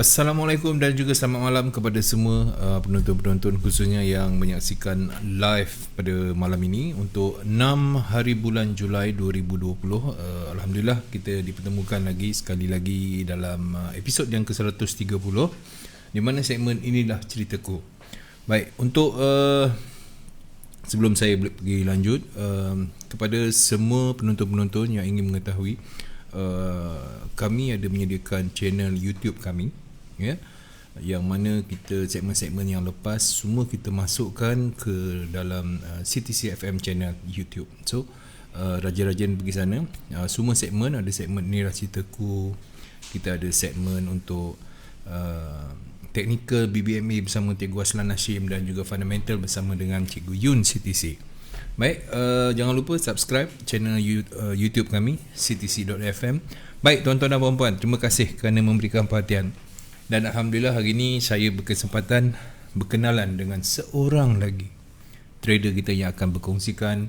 Assalamualaikum dan juga selamat malam kepada semua penonton-penonton khususnya yang menyaksikan live pada malam ini untuk 6 hari bulan Julai 2020. Alhamdulillah kita dipertemukan lagi sekali lagi dalam episod yang ke-130 di mana segmen inilah ceritaku. Baik, untuk sebelum saya pergi lanjut, kepada semua penonton-penonton yang ingin mengetahui, kami ada menyediakan channel YouTube kami, ya, yang mana kita segmen-segmen yang lepas semua kita masukkan ke dalam CTC FM channel YouTube. So rajin-rajin pergi sana. Semua segmen, ada segmen Inilah Ceritaku, kita ada segmen untuk technical BBMA bersama Cikgu Aslan Hashim dan juga fundamental bersama dengan Cikgu Yun CTC. Baik, jangan lupa subscribe channel YouTube kami ctc.fm. Baik tuan-tuan dan puan-puan, terima kasih kerana memberikan perhatian. Dan Alhamdulillah hari ini saya berkesempatan berkenalan dengan seorang lagi trader kita yang akan berkongsikan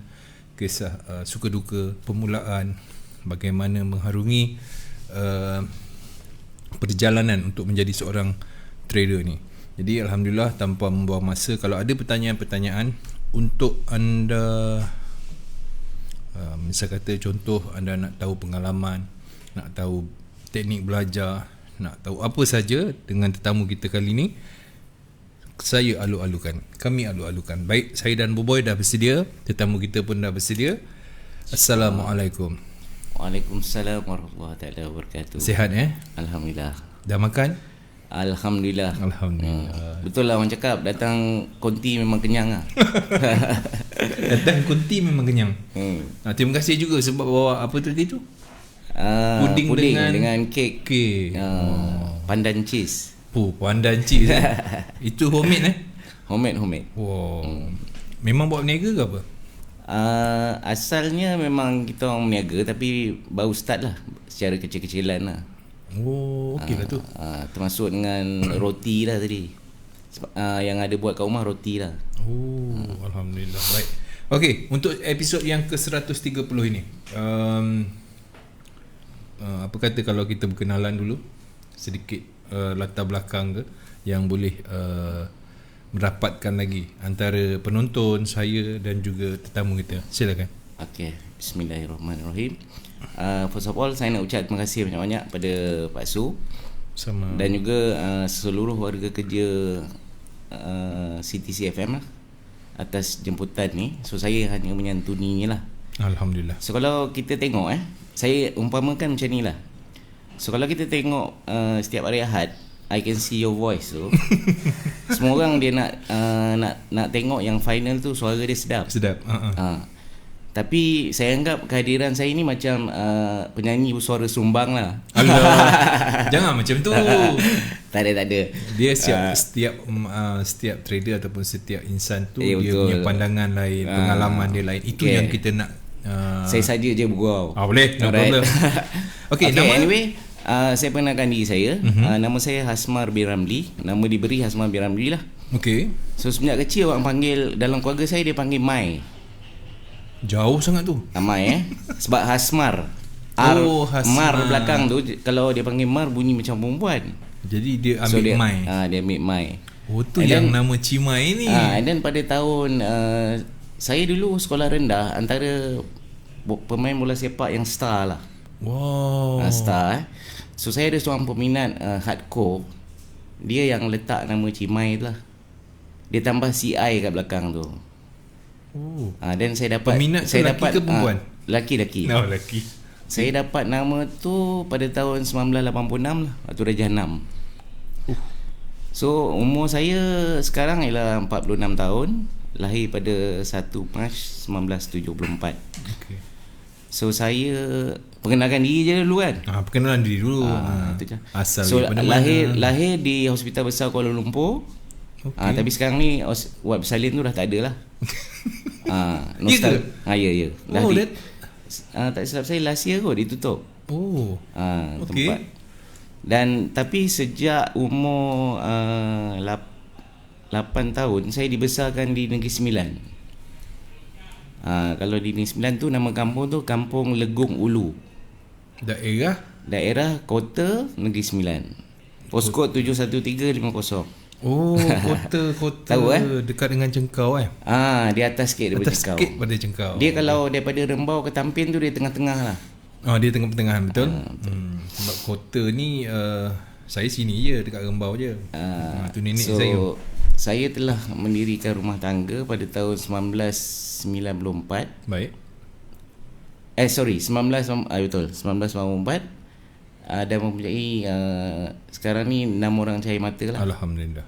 kisah suka duka permulaan, bagaimana mengharungi perjalanan untuk menjadi seorang trader ni. Jadi Alhamdulillah, tanpa membuang masa, kalau ada pertanyaan-pertanyaan untuk anda, misal kata contoh anda nak tahu pengalaman, nak tahu teknik belajar, nak tahu apa saja dengan tetamu kita kali ni, saya alu-alukan, kami alu-alukan. Baik, saya dan Boboy dah bersedia, tetamu kita pun dah bersedia. Assalamualaikum. Waalaikumsalam warahmatullahi wabarakatuh. Sihat Alhamdulillah. Dah makan? Alhamdulillah. Alhamdulillah. Betul lah orang cakap, datang konti memang kenyang lah. Datang konti memang kenyang. Terima kasih juga sebab bawa apa tadi tu? Puding dengan kek. Pandan cheese. Pandan cheese. Itu homemade Homemade. Wow. Memang buat berniaga ke apa? Asalnya memang kita orang berniaga, tapi baru start lah secara kecil-kecilan lah. Okey lah tu. Termasuk dengan roti lah tadi. Yang ada buat kat rumah roti lah. Alhamdulillah. Baik. Okey, untuk episod yang ke-130 ini, apa kata kalau kita berkenalan dulu sedikit, latar belakang ke yang boleh merapatkan lagi antara penonton, saya dan juga tetamu kita. Silakan. Okey, bismillahirrahmanirrahim. First of all, saya nak ucap terima kasih banyak-banyak pada Pak Su sama, dan juga seluruh warga kerja CTC FM lah atas jemputan ni. So saya hanya menyantuninya lah. Alhamdulillah. So kalau kita tengok saya umpamakan macam ni lah. So kalau kita tengok setiap hari Ahad, I can see your voice tu. Semua orang dia nak tengok yang final tu, suara dia sedap. Tapi saya anggap kehadiran saya ni macam penyanyi bersuara sumbang lah. Allah. Jangan macam tu. Tak ada. Dia setiap trader ataupun setiap insan tu, dia betul. punya pandangan lain, pengalaman dia lain. Itu yang kita nak. Saya saja je bergurau. Boleh, no problem. Okay, nama? Anyway, saya perkenalkan diri saya. Nama saya Hasmar bin Ramli. Nama diberi Hasmar bin Ramli lah. Okay. So semenjak kecil orang panggil, dalam keluarga saya dia panggil Mai. Jauh sangat tu. Mai sebab Hasmar. Hasmar. Mar belakang tu, kalau dia panggil Mar bunyi macam perempuan. Jadi dia ambil Mai. Dia ambil Mai. Tu yang nama Cimai ni. And then pada tahun saya dulu sekolah rendah, antara pemain bola sepak yang star lah. Wow. Star. So saya ada seorang peminat hardcore. Dia yang letak nama Cimai tu lah. Dia tambah CI kat belakang tu. Dan saya dapat peminat tu lelaki ke perempuan? Lelaki. Lelaki. Saya dapat nama tu pada tahun 1986 lah, waktu Raja 6. So umur saya sekarang ialah 46 tahun. Lahir pada 1 Mac 1974. Okay. So saya perkenalkan diri je dulu kan. Perkenalan diri dulu. Itu je. Asal so daripada lahir di Hospital Besar Kuala Lumpur. Okay. Tapi sekarang ni wad bersalin tu dah tak ada lah. Ya. Tak silap saya last year kot ditutup. Tempat. Dan tapi sejak umur 8 tahun saya dibesarkan di Negeri Sembilan. Kalau di Negeri Sembilan tu nama kampung tu Kampung Legung Ulu. Daerah Kota Negeri Sembilan. Postcode 71350. Oh, kota Tahu, dekat dengan Cengkau Di atas sikit daripada Cengkau. Sikit pada Cengkau. Dia kalau daripada Rembau ke Tampin tu dia tengah-tengah lah. Dia tengah-tengah, betul. Sebab kota ni saya sini je, dekat Rembau je. Tu nenek saya. Saya telah mendirikan rumah tangga pada tahun 1994. Baik. Betul, 1994. Dan mempunyai sekarang ni 6 orang cahaya mata lah. Alhamdulillah.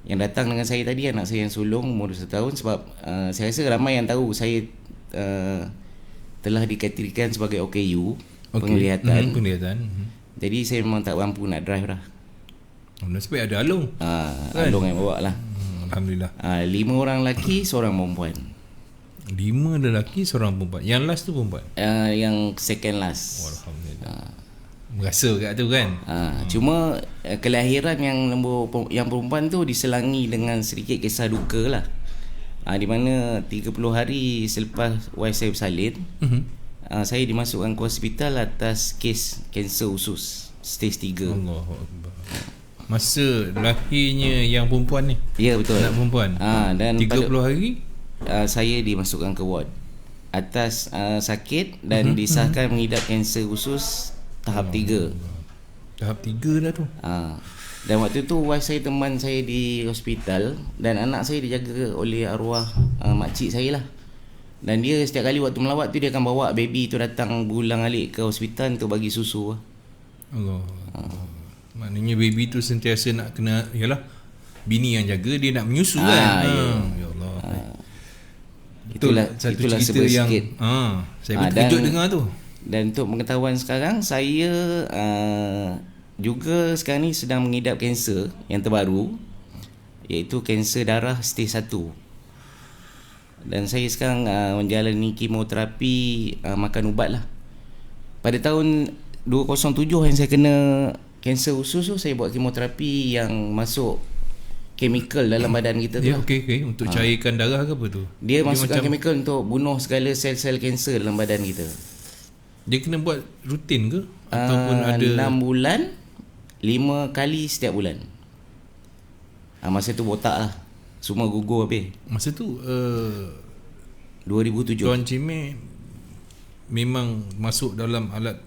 Yang datang dengan saya tadi anak saya yang sulung umur 1 tahun. Sebab saya rasa ramai yang tahu saya telah dikategorikan sebagai OKU, penglihatan. Jadi saya memang tak mampu nak drive lah. Sebab ada Alung. Alung yang bawa lah. Alhamdulillah. 5 orang lelaki, seorang perempuan. 5 lelaki, seorang perempuan. Yang last tu perempuan? Yang second last. Alhamdulillah. Merasa kat tu kan. Cuma kelahiran yang perempuan tu diselangi dengan sedikit kisah duka lah. Di mana 30 hari selepas wife saya bersalin, saya dimasukkan ke hospital atas kes kanser usus stage 3. Allahuakbar. Masa lahirnya yang perempuan ni? Ya, betul. Anak perempuan. Dan 30 hari saya dimasukkan ke ward atas sakit dan disahkan mengidap kanser usus tahap 3. Tahap 3 dah tu. Dan waktu tu wife saya teman saya di hospital dan anak saya dijaga oleh arwah makcik saya lah. Dan dia setiap kali waktu melawat tu dia akan bawa baby tu datang berulang-alik ke hospital untuk bagi susu. Allah. Maknanya baby tu sentiasa nak kena, yalah, bini yang jaga, dia nak menyusu kan. Ya Allah. Itulah cerita yang saya pun terkejut dengar tu. Dan untuk pengetahuan sekarang, saya juga sekarang ni sedang mengidap kanser yang terbaru, iaitu kanser darah stage 1. Dan saya sekarang menjalani kemoterapi, makan ubat lah. Pada tahun 2007 yang saya kena kanser usus tu, saya buat kemoterapi yang masuk chemical dalam badan kita tu. Okey. Untuk cairkan darah ke apa tu? Dia masukkan chemical untuk bunuh segala sel-sel kanser dalam badan kita. Dia kena buat rutin ke? Ataupun ada 6 bulan 5 kali setiap bulan. Masa tu botak lah, semua gugur habis. Masa tu 2007 Tuan Cime memang masuk dalam alat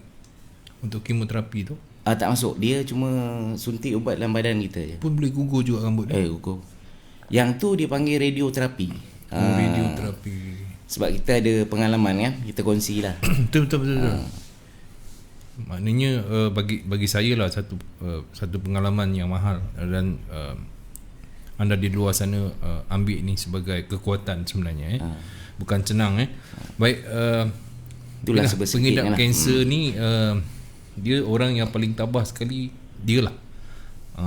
untuk kemoterapi tu? Tak masuk. Dia cuma suntik ubat dalam badan kita je. Pun boleh gugur juga rambut dia? Gugur. Yang tu dipanggil radioterapi. Radioterapi. Sebab kita ada pengalaman kan, kita kongsi lah. Betul. Maknanya bagi saya lah satu pengalaman yang mahal. Dan anda di luar sana ambil ni sebagai kekuatan sebenarnya. Bukan senang. Baik, itulah pengidap kanser ni dia orang yang paling tabah sekali. Dia lah,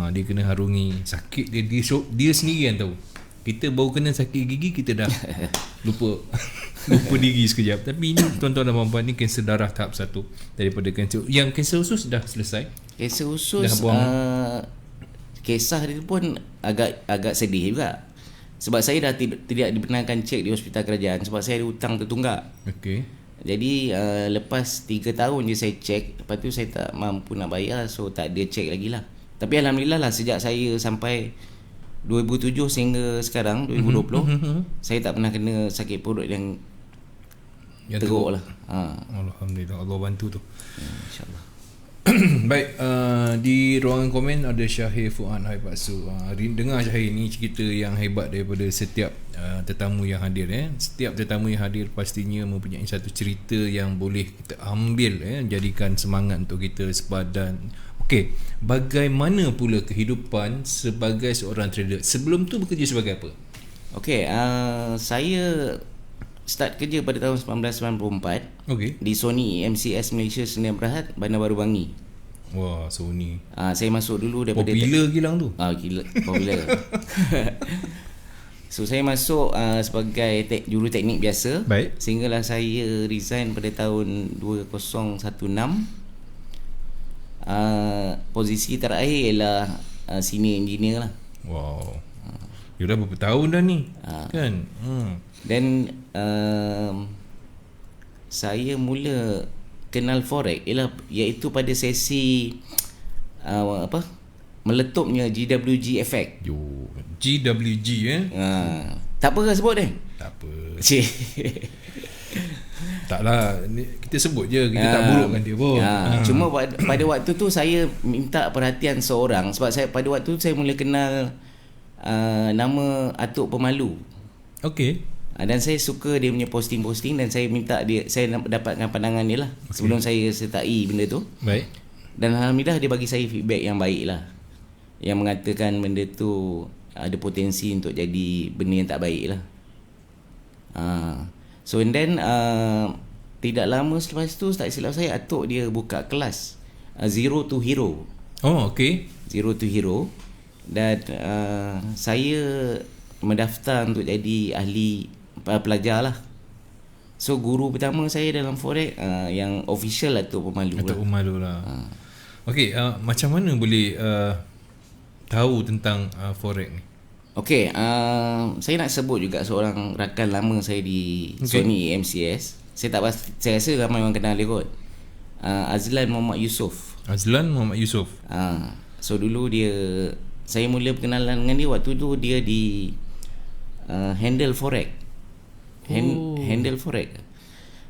dia kena harungi sakit dia sendiri yang tahu. Kita baru kena sakit gigi, kita dah lupa diri sekejap. Tapi ini tuan-tuan dan puan-puan, ni kanser darah tahap 1 daripada kanser. Yang kanser usus dah selesai. Kanser usus kisah dia pun agak sedih juga. Sebab saya dah tidak dibenarkan cek di hospital kerajaan sebab saya ada hutang tertunggak. Okey. Jadi lepas 3 tahun je saya cek, lepas tu saya tak mampu nak bayar, so tak ada cek lagi lah. Tapi alhamdulillah lah, sejak saya sampai 2007 sehingga sekarang 2020 saya tak pernah kena sakit perut yang teruk lah. Alhamdulillah, Allah bantu tu. InsyaAllah. Baik, di ruangan komen ada Syahir Fuad. Hai Pak Su, dengar Syahir ni cerita yang hebat daripada setiap tetamu yang hadir. Setiap tetamu yang hadir pastinya mempunyai satu cerita yang boleh kita ambil, jadikan semangat untuk kita sepadan. Okey, bagaimana pula kehidupan sebagai seorang trader? Sebelum tu bekerja sebagai apa? Okey, saya start kerja pada tahun 1994. Okey. Di Sony MCS Malaysia Sdn Bhd, Bandar Baru Bangi. Wah, Sony. Saya masuk dulu daripada popular gilang tu. Gila, popular. So saya masuk sebagai juru teknik biasa. Baik. Sehinggalah saya resign pada tahun 2016. Posisi terakhir ialah senior engineer lah. Wow. Dia dah berapa tahun dah ni? Kan? Dan saya mula kenal forex iaitu pada sesi meletupnya GWG effect. Yo, GWG Tak apa ke sebut dia? Tak apa. Taklah, kita sebut je, kita tak burukkan dia pun. Cuma pada waktu tu saya minta perhatian seorang, sebab pada waktu tu saya mula kenal nama Atuk Pemalu. Okey. Dan saya suka dia punya posting-posting, dan saya minta saya dapatkan pandangan dia lah sebelum saya sertai benda tu. Baik. Dan alhamdulillah dia bagi saya feedback yang baik lah, yang mengatakan benda tu ada potensi untuk jadi benda yang tak baik lah. So and then tidak lama selepas tu, tak silap saya, Atuk dia buka kelas Zero to Hero. Oh, okey. Zero to Hero. Dan saya mendaftar untuk jadi ahli pelajar lah. So guru pertama saya dalam Forex yang official Atuk Pemalu lah. Atuk Pemalu lah. Okey, macam mana boleh tahu tentang Forex ni? Okey, saya nak sebut juga seorang rakan lama saya di Sony MCS. Saya rasa ramai orang kenal dia kot. Azlan Muhammad Yusof. Azlan Muhammad Yusof. So dulu saya mula berkenalan dengan dia waktu tu dia di Handle Forex. Handle Forex.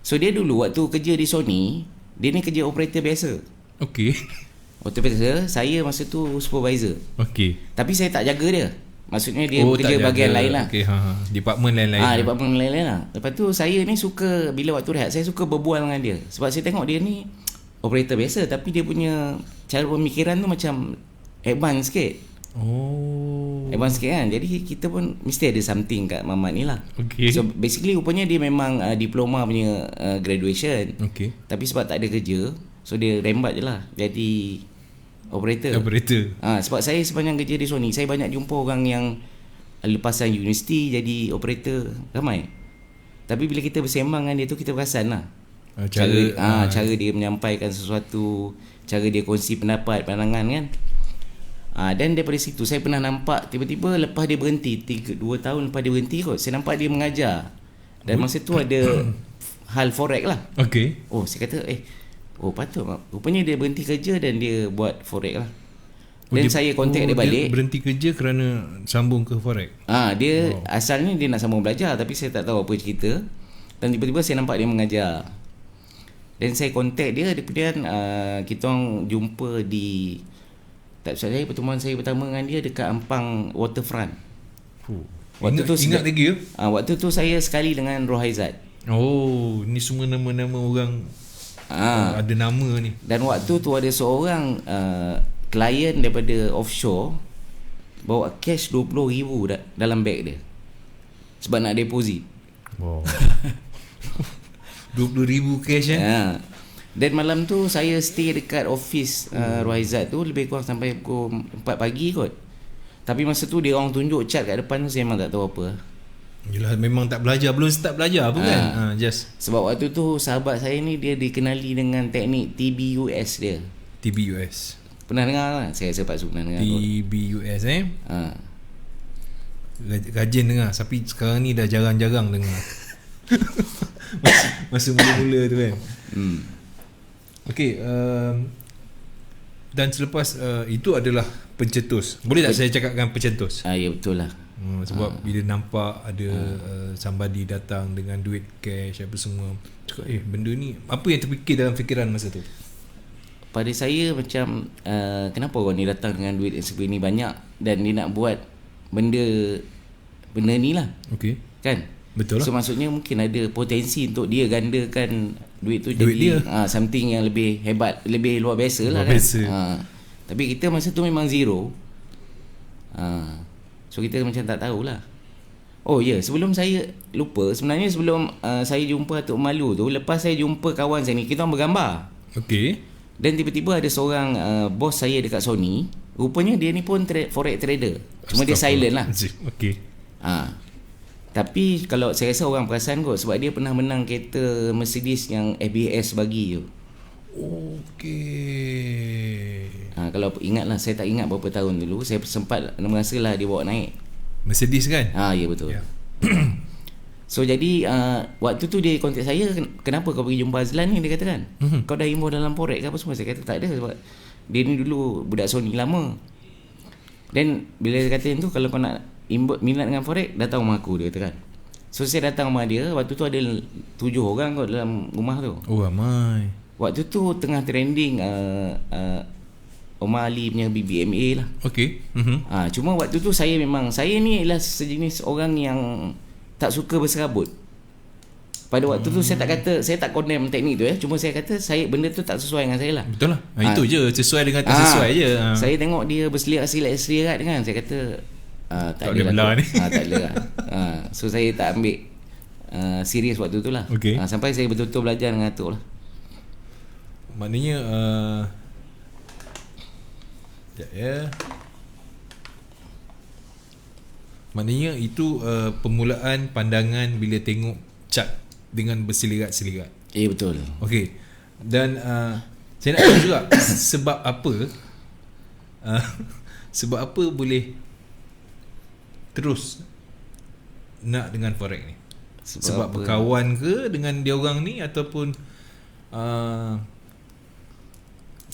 So dia dulu waktu kerja di Sony, dia ni kerja operator biasa. Okey. Operator biasa, saya masa tu supervisor. Okey. Tapi saya tak jaga dia. Maksudnya dia bekerja bahagian lain lah. Okay, department lain-lain. Department lain-lain lah. Lepas tu saya ni suka, bila waktu rehat, saya suka berbual dengan dia. Sebab saya tengok dia ni operator biasa, tapi dia punya cara pemikiran tu macam advance sikit. Advance sikit kan. Jadi kita pun mesti ada something kat Mamat ni lah. Okay. So basically rupanya dia memang diploma punya graduation. Okay. Tapi sebab tak ada kerja, so dia rembat je lah jadi operator. Sebab saya sepanjang kerja di Sony, saya banyak jumpa orang yang lepasan universiti jadi operator, ramai. Tapi bila kita bersembang dengan dia tu, kita perasan lah cara dia menyampaikan sesuatu, cara dia kongsi pendapat, pandangan kan. Dan daripada situ saya pernah nampak tiba-tiba lepas dia berhenti 2 tahun lepas dia berhenti kot, saya nampak dia mengajar. Dan masa tu ada hal Forex lah. Okay. Saya kata patut. Rupanya dia berhenti kerja dan dia buat Forex lah. Dan saya kontak dia balik. Dia berhenti kerja kerana sambung ke Forex. Dia asalnya dia nak sambung belajar, tapi saya tak tahu apa cerita. Dan tiba-tiba saya nampak dia mengajar. Dan saya kontak dia. Kemudian kita orang jumpa di, tak usah saya, pertemuan saya pertama dengan dia dekat Ampang Waterfront. Ingat lagi ya? Waktu tu saya sekali dengan Rohaizat. Ni semua nama-nama orang. Ada nama ni. Dan waktu tu ada seorang klien daripada offshore bawa cash 20,000 dalam beg dia sebab nak deposit. 20,000 cash Dan malam tu saya stay dekat office Rohaizat tu lebih kurang sampai pukul 4 pagi kot. Tapi masa tu dia orang tunjuk chart kat depan tu, saya memang tak tahu apa. Yelah, memang tak belajar, belum start belajar pun kan. Just sebab waktu tu sahabat saya ni dia dikenali dengan teknik TBUS dia. TBUS pernah dengar lah? Saya rasa Pak Su pernah dengar. TBUS Rajin dengar, tapi sekarang ni dah jarang-jarang dengar. Masa mula-mula tu kan. Okay, dan selepas itu adalah pencetus. Boleh tak saya cakapkan pencetus? Ya betul lah. Sebab bila nampak ada somebody datang dengan duit cash apa semua, cakap benda ni, apa yang terfikir dalam fikiran masa tu? Pada saya macam kenapa orang ni datang dengan duit yang sebegini banyak dan dia nak buat benda ni lah. Okay. Kan? Betul lah. So maksudnya mungkin ada potensi untuk dia gandakan duit tu duit jadi something yang lebih hebat, lebih luar biasa lah kan. Tapi kita masa tu memang zero. So kita macam tak tahulah. Sebelum saya lupa, sebenarnya sebelum saya jumpa Atuk Malu tu, lepas saya jumpa kawan saya ni, kita orang bergambar. Okay. Dan tiba-tiba ada seorang bos saya dekat Sony. Rupanya dia ni pun forex trader. Cuma dia silent lah. Okay. Tapi kalau saya rasa orang perasan kot, sebab dia pernah menang kereta Mercedes yang FBS bagi tu. Okay. Kalau ingat lah, saya tak ingat berapa tahun dulu, saya sempat merasalah dia bawa naik Mercedes kan? Ya betul. So jadi waktu tu dia kontak saya, kenapa kau pergi jumpa Azlan ni, dia kata kan, kau dah imbuh dalam forex ke apa semua. Saya kata tak ada, sebab Dia ni dulu budak Sony lama. Dan bila dia kata tu, kalau kau nak minat dengan forex, datang rumah aku, dia kata kan. So saya datang rumah dia. Waktu tu ada 7 orang kot dalam rumah tu. Oh ramai. Waktu tu tengah trending Omar Ali punya BBMA lah. Okay. Cuma waktu tu saya ni ialah sejenis orang yang tak suka berserabut. Pada waktu tu saya tak condemn teknik tu Cuma saya kata benda tu tak sesuai dengan saya lah. Betul lah. Itu je, sesuai dengan tak sesuai je. Saya tengok dia berselirat kan. Saya kata tak boleh belah ni. Tak boleh lah. So saya tak ambil serius waktu tu lah. Okay. Sampai saya betul-betul belajar dengan Atuk lah. Maknanya maknanya itu permulaan pandangan bila tengok chart dengan berselirat-selirat. Betul. Okey. Dan saya nak tahu juga sebab apa boleh terus nak dengan forex ni? Sebab berkawan ke dengan dia orang ni, ataupun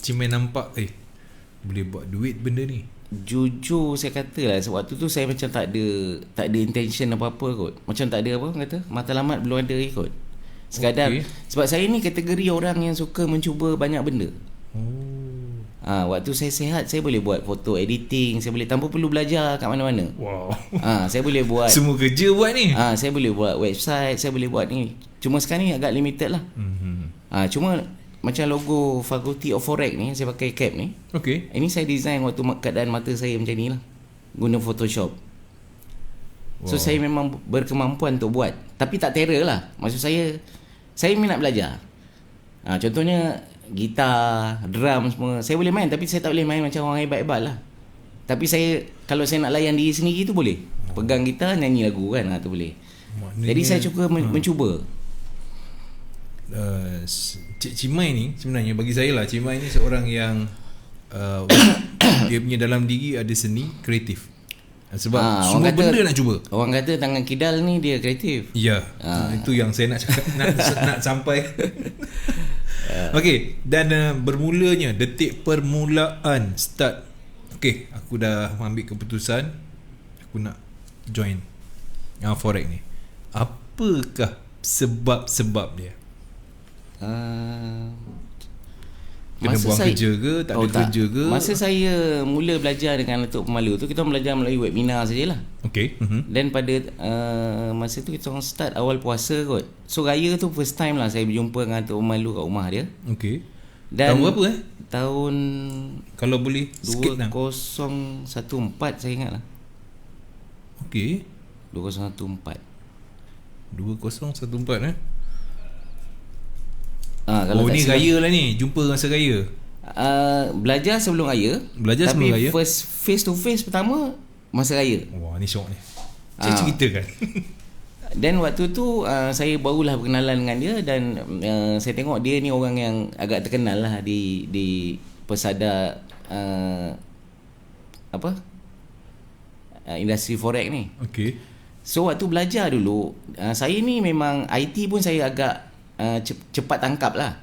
Cimai nampak boleh buat duit benda ni? Jujur saya katalah, waktu tu saya macam tak ada intention apa-apa kot. Macam tak ada matlamat belum ada kot. Sekadar sebab saya ni kategori orang yang suka mencuba banyak benda. Waktu saya sihat, saya boleh buat foto editing, saya boleh tanpa perlu belajar kat mana-mana. Wow. Saya boleh buat semua kerja buat ni. Saya boleh buat website, saya boleh buat ni. Cuma sekarang ni agak limited lah. Cuma macam logo Faculty of Forex ni, saya pakai cap ni. Okay. Ini saya design waktu keadaan mata saya macam ni lah, guna Photoshop. So saya memang berkemampuan untuk buat. Tapi tak terror lah. Maksud saya minat belajar. Contohnya gitar, drum semua saya boleh main, tapi saya tak boleh main macam orang hebat-hebat lah. Tapi kalau saya nak layan diri sendiri tu boleh. Pegang gitar, nyanyi lagu kan, tu boleh. Maknanya, jadi saya suka mencuba. Cik Cimai ni sebenarnya bagi saya lah, Cimai ni seorang yang dia punya dalam diri ada seni kreatif. Sebab semua benda nak cuba. Orang kata tangan kidal ni dia kreatif. Ya. Itu yang saya nak cakap, nak sampai. Okey, dan bermulanya detik permulaan start. Okey, aku dah ambil keputusan aku nak join forex ni. Apakah sebab-sebab dia? Kena buang kerja ke, tak ada kerja ke? Masa saya mula belajar dengan Datuk Pemalu tu, kita belajar melalui webinar sajalah. Okey. Dan pada masa tu kita orang start awal puasa kot. So raya tu first time lah saya berjumpa dengan Datuk Pemalu kat rumah dia. Okey. Dan tahun berapa Tahun kalau boleh 2014 saya ingat lah. Okey. 2014 ni raya lah ni. Jumpa masa raya. Belajar sebelum raya. Tapi first face to face pertama masa raya. Wah, ni syok ni. Ceritakan. Dan waktu tu saya barulah berkenalan dengan dia. Dan saya tengok dia ni orang yang agak terkenal lah di pesada industri forex ni. Okay. So waktu belajar dulu, saya ni memang IT pun saya agak cepat tangkap lah.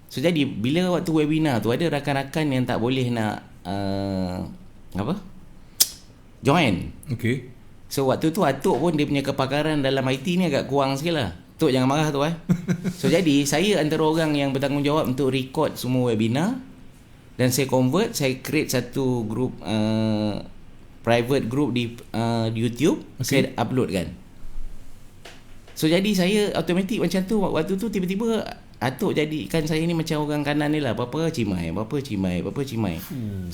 So jadi bila waktu webinar tu ada rakan-rakan yang tak boleh nak join. Okay. So waktu tu Atuk pun dia punya kepakaran dalam IT ni agak kurang sikit lah. Tok jangan marah tu So jadi saya antara orang yang bertanggungjawab untuk record semua webinar. Dan saya convert, saya create satu group private group di YouTube. Okay. Saya upload kan. So jadi saya automatik macam tu. Waktu tu tiba-tiba Atuk jadikan saya ni macam orang kanan ni lah. Apa-apa Cimai.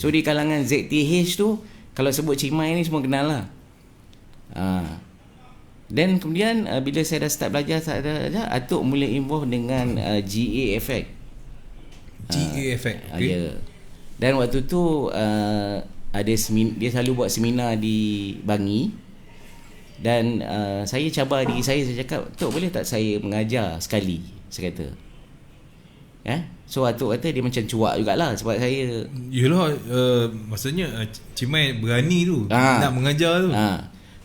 So di kalangan ZTH tu, kalau sebut Cimai ni semua kenal lah. Dan kemudian bila saya dah start belajar, Atuk mula involve dengan GA Effect. GA Effect. Okay. Ya. Dan waktu tu ada dia selalu buat seminar di Bangi. Dan saya cabar diri saya cakap, Tok boleh tak saya mengajar sekali, saya kata. So Atuk kata dia macam cuak jugalah sebab saya. Yelah, maksudnya Cimai berani tu nak mengajar tu.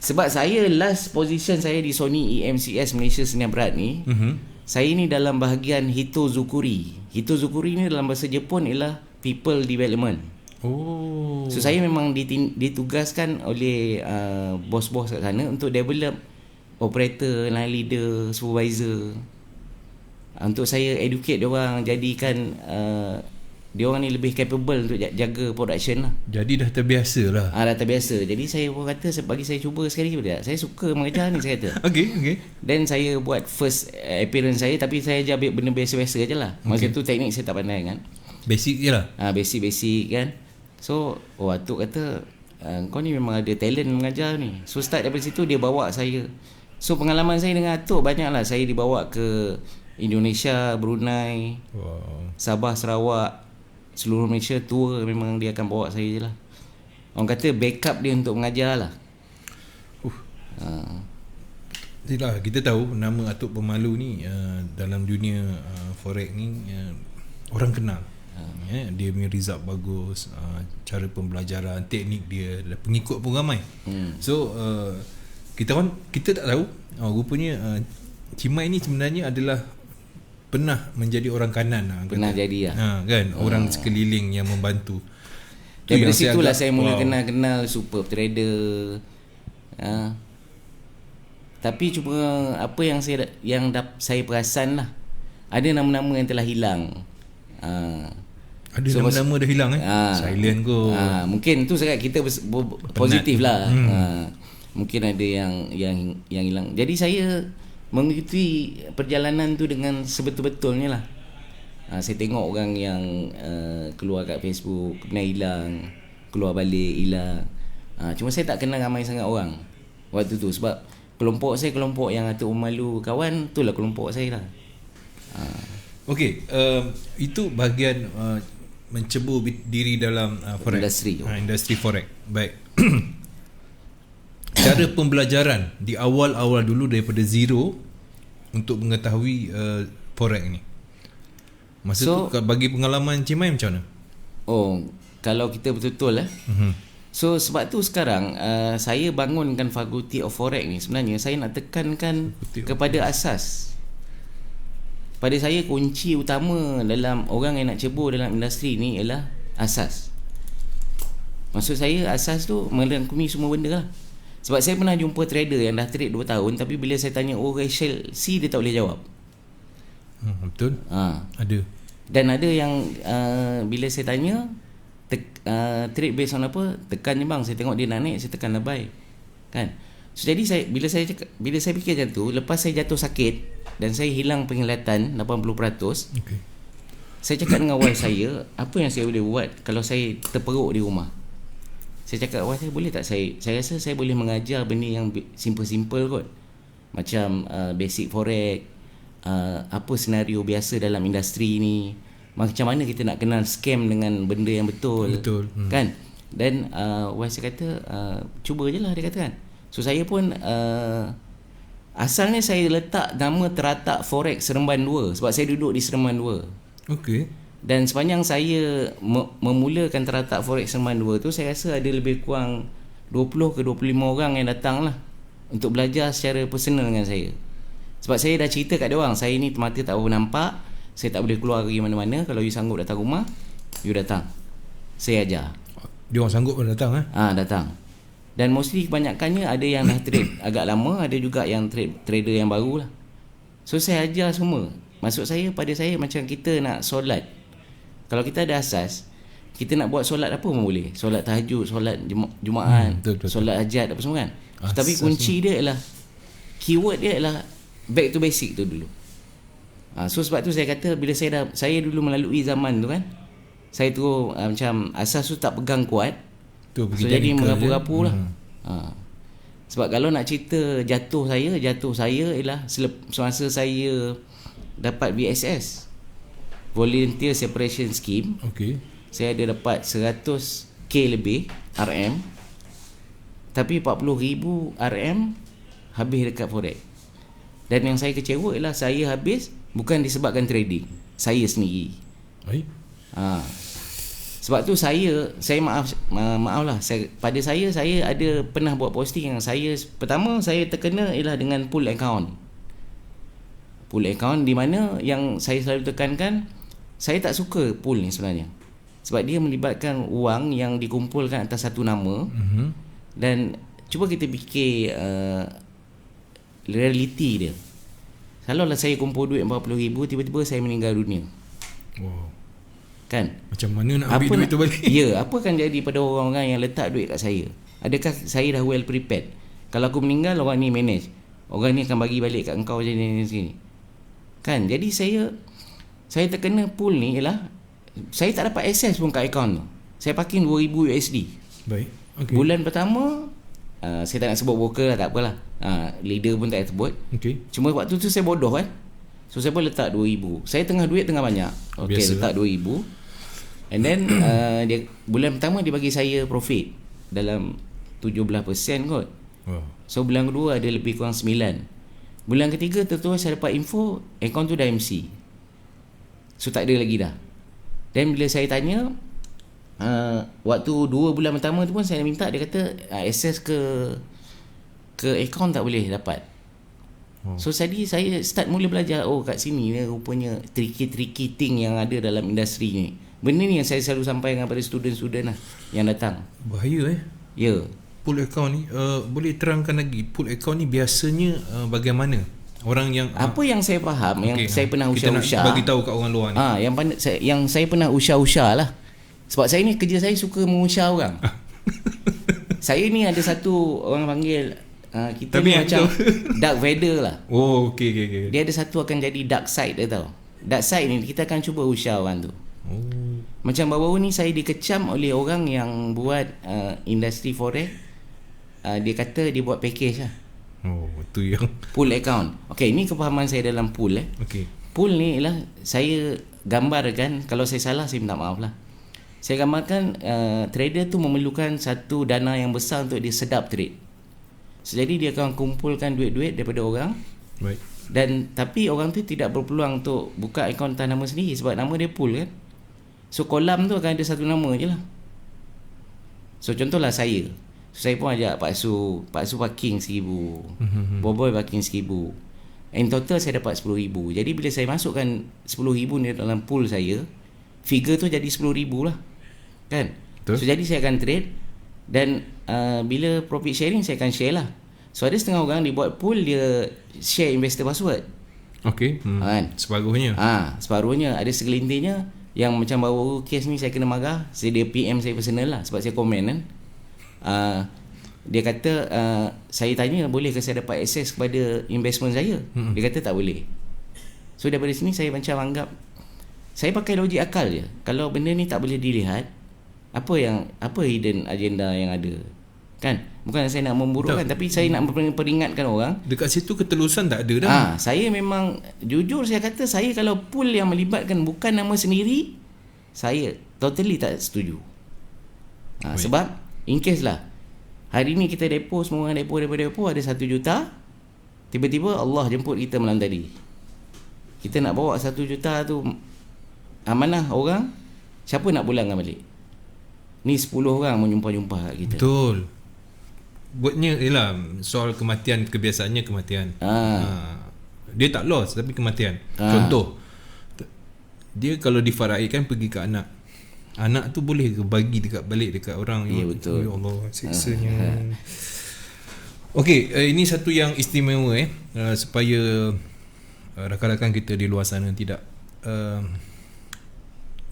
Sebab saya last position saya di Sony EMCS Malaysia Sdn Bhd ni, saya ni dalam bahagian Hitozukuri. Hito Zukuri ni dalam bahasa Jepun ialah people development. So saya memang ditugaskan oleh bos-bos kat sana untuk develop operator, line leader, supervisor, untuk saya educate diorang, jadikan diorang ni lebih capable untuk jaga production lah. Jadi dah terbiasa lah. Dah terbiasa. Jadi saya pun kata, bagi saya cuba sekali boleh tak? Saya suka mengajar ni, saya kata. Okay. Then saya buat first appearance saya, tapi saya je ambil benda biasa-biasa je lah. Masa tu teknik saya tak pandai kan. Basic je lah. Basic kan. So Atuk kata, kau ni memang ada talent mengajar ni. So start daripada situ dia bawa saya. So pengalaman saya dengan Atuk banyak lah. Saya dibawa ke Indonesia, Brunei, Sabah, Sarawak, seluruh Malaysia tour. Memang dia akan bawa saya je lah. Orang kata backup dia untuk mengajar lah. Itulah, kita tahu nama Atuk Pemalu ni dalam dunia forex ni orang kenal. Dia punya result bagus, cara pembelajaran, teknik dia, pengikut pun ramai. So kita tak tahu rupanya Cimai ni sebenarnya adalah pernah menjadi orang kanan lah, pernah kata. Jadi lah kan, orang sekeliling yang membantu. Daripada situlah saya mula kenal super trader. Tapi cuma apa yang saya perasan lah, ada nama-nama yang telah hilang. Ada nama-nama dah hilang silent kot. Mungkin tu sangat kita positif lah. Mungkin ada yang hilang. Jadi saya mengikuti perjalanan tu dengan sebetul-betulnya lah. Saya tengok orang yang keluar kat Facebook, kemudian hilang, keluar balik, hilang. Cuma saya tak kenal ramai sangat orang waktu tu. Sebab kelompok saya, kelompok yang Atuk Pemalu kawan, itulah kelompok saya lah. Okey, itu bahagian mencebur diri dalam forex, industri forex. Baik. Cara pembelajaran di awal-awal dulu daripada zero untuk mengetahui forex ni. Masa tu bagi pengalaman Cimai macam mana? Kalau kita betul-betul So sebab tu sekarang saya bangunkan Faculty of Forex ni, sebenarnya saya nak tekankan kepada asas. Pada saya kunci utama dalam orang yang nak cebur dalam industri ni ialah asas. Maksud saya asas tu merangkumi semua benda lah. Sebab saya pernah jumpa trader yang dah trade 2 tahun, tapi bila saya tanya Rachel C, dia tak boleh jawab. Betul. Ada. Dan ada yang bila saya tanya trade based on apa, tekan je bang, saya tengok dia nak naik, saya tekan buy kan. So jadi bila saya fikir macam tu, lepas saya jatuh sakit dan saya hilang penglihatan 80%, saya cakap dengan wife saya, apa yang saya boleh buat kalau saya terperuk di rumah. Saya cakap, wife saya, boleh tak saya rasa saya boleh mengajar benda yang simple-simple kot, macam basic forex, apa senario biasa dalam industri ni, macam mana kita nak kenal scam dengan benda yang betul. Kan. Dan wife saya kata, cuba je lah, dia kata kan. So saya pun asalnya saya letak nama teratak forex Seremban 2 sebab saya duduk di Seremban 2. Okey. Dan sepanjang saya memulakan teratak forex Seremban 2 tu, saya rasa ada lebih kurang 20 ke 25 orang yang datang lah untuk belajar secara personal dengan saya. Sebab saya dah cerita kat dia orang, saya ni mata tak apa nampak, saya tak boleh keluar pergi mana-mana. Kalau you sanggup datang rumah, you datang, saya ajar. Dia orang sanggup pun datang datang. Dan mostly kebanyakannya ada yang dah trade agak lama, ada juga yang trader yang baru lah. So saya ajar semua. Maksud saya, pada saya macam kita nak solat. Kalau kita ada asas, kita nak buat solat apa pun boleh. Solat tahajud, solat Jumaat, solat hajat apa semua kan. Tapi kunci dia ialah, keyword dia ialah back to basic tu dulu. So sebab tu saya kata, bila saya dulu melalui zaman tu kan, saya tu macam asas tu tak pegang kuat. So jadi merapu-rapu lah. Sebab kalau nak cerita jatuh saya ialah semasa saya dapat VSS, Volunteer Separation Scheme. Saya ada dapat 100k lebih RM, tapi 40,000 RM habis dekat forex. Dan yang saya kecewa ialah saya habis bukan disebabkan trading, saya sendiri. Sebab tu saya maaf lah, pada saya ada pernah buat posting yang pertama saya terkena ialah dengan pool account di mana yang saya selalu tekankan, saya tak suka pool ni sebenarnya. Sebab dia melibatkan wang yang dikumpulkan atas satu nama. Dan cuba kita fikir realiti dia. Kalau lah saya kumpul duit 40,000, tiba-tiba saya meninggal dunia. Wow. Kan? Macam mana nak ambil duit tu balik? Ya, apa akan jadi pada orang-orang yang letak duit kat saya? Adakah saya dah well prepared? Kalau aku meninggal, orang ni manage. Orang ni akan bagi balik kat engkau je ni sini. Kan? Jadi saya terkena pool ni ialah saya tak dapat access pun kat akaun tu. Saya parking $2,000. Baik. Okay. Bulan pertama saya tak nak sebut broker lah, tak apalah. Leader pun tak nak sebut. Okay. Cuma waktu tu saya bodoh kan. So saya pun letak 2,000. Saya tengah duit tengah banyak. Okay, letak 2,000. And then dia bulan pertama dia bagi saya profit dalam 17% kot. Wow. So bulan kedua ada lebih kurang 9. Bulan ketiga terus saya dapat info akaun tu dah MC. So tak ada lagi dah. Dan bila saya tanya waktu 2 bulan pertama tu pun saya minta, dia kata access ke akaun tak boleh dapat. So tadi saya start mula belajar, kat sini ni rupanya tricky thing yang ada dalam industri ni. Benda ni yang saya selalu sampaikan kepada student-student lah yang datang. Bahaya Ya. Pool account ni boleh terangkan lagi, pool account ni biasanya bagaimana? Orang yang apa yang saya faham, yang saya pernah usah-usah, kita nak bagi tahu kat orang luar ni. Yang saya pernah usah-usah lah. Sebab saya ni kerja saya suka mengusah orang. Saya ni ada satu orang panggil kita ni macam Dark Vader lah. Oh, okay. Dia ada satu akan jadi dark side dia tau. Dark side ni kita akan cuba usah orang tu. Macam baru-baru ni saya dikecam oleh orang yang buat industri forex. Dia kata dia buat package lah. Tu yang pool account. Okay, ini kefahaman saya dalam pool Okay. Pool ni ialah saya gambarkan, kalau saya salah saya minta maaf lah. Saya gambarkan trader tu memerlukan satu dana yang besar untuk dia sedap trade. So, jadi dia akan kumpulkan duit-duit daripada orang. Baik. Dan tapi orang tu tidak berpeluang untuk buka akaun atas nama sendiri sebab nama dia pool kan. So kolam tu akan ada satu nama je lah. So contohlah saya pun ajak Pak Su parking 1,000, Boboy parking 1,000. In total saya dapat 10,000. Jadi bila saya masukkan 10,000 ni dalam pool saya, figure tu jadi 10,000 lah. Kan? Betul. So jadi saya akan trade. Dan bila profit sharing saya akan share lah. So ada setengah orang dia buat pool, dia share investor password. Okay. Kan? Separuhnya. Separuhnya. Ada segelintirnya yang macam baru kes ni saya kena marah. Dia PM saya personal lah sebab saya komen kan. Dia kata saya tanya boleh ke saya dapat akses kepada investment saya. Dia kata tak boleh. So daripada sini saya macam anggap, saya pakai logik akal je. Kalau benda ni tak boleh dilihat, apa hidden agenda yang ada, kan? Bukan saya nak memburukkan, tapi saya nak memperingatkan orang. Dekat situ ketelusan tak ada dah. Saya memang jujur saya kata, saya kalau pool yang melibatkan bukan nama sendiri, saya totally tak setuju. Sebab in case lah hari ni kita depo, semua orang depo ada 1 juta, tiba-tiba Allah jemput kita malam tadi, kita nak bawa 1 juta tu amanah orang, siapa nak pulangkan balik? Ni 10 orang menyumpah-nyumpah kat kita. Betul. Buatnya ialah soal kematian, kebiasaannya kematian. Dia tak loss tapi kematian. Contoh, dia kalau difaraikan pergi ke anak tu boleh ke bagi balik dekat orang. Ya, betul. Ya Allah, siksanya. Okey, ini satu yang istimewa supaya rakan-rakan kita di luar sana tidak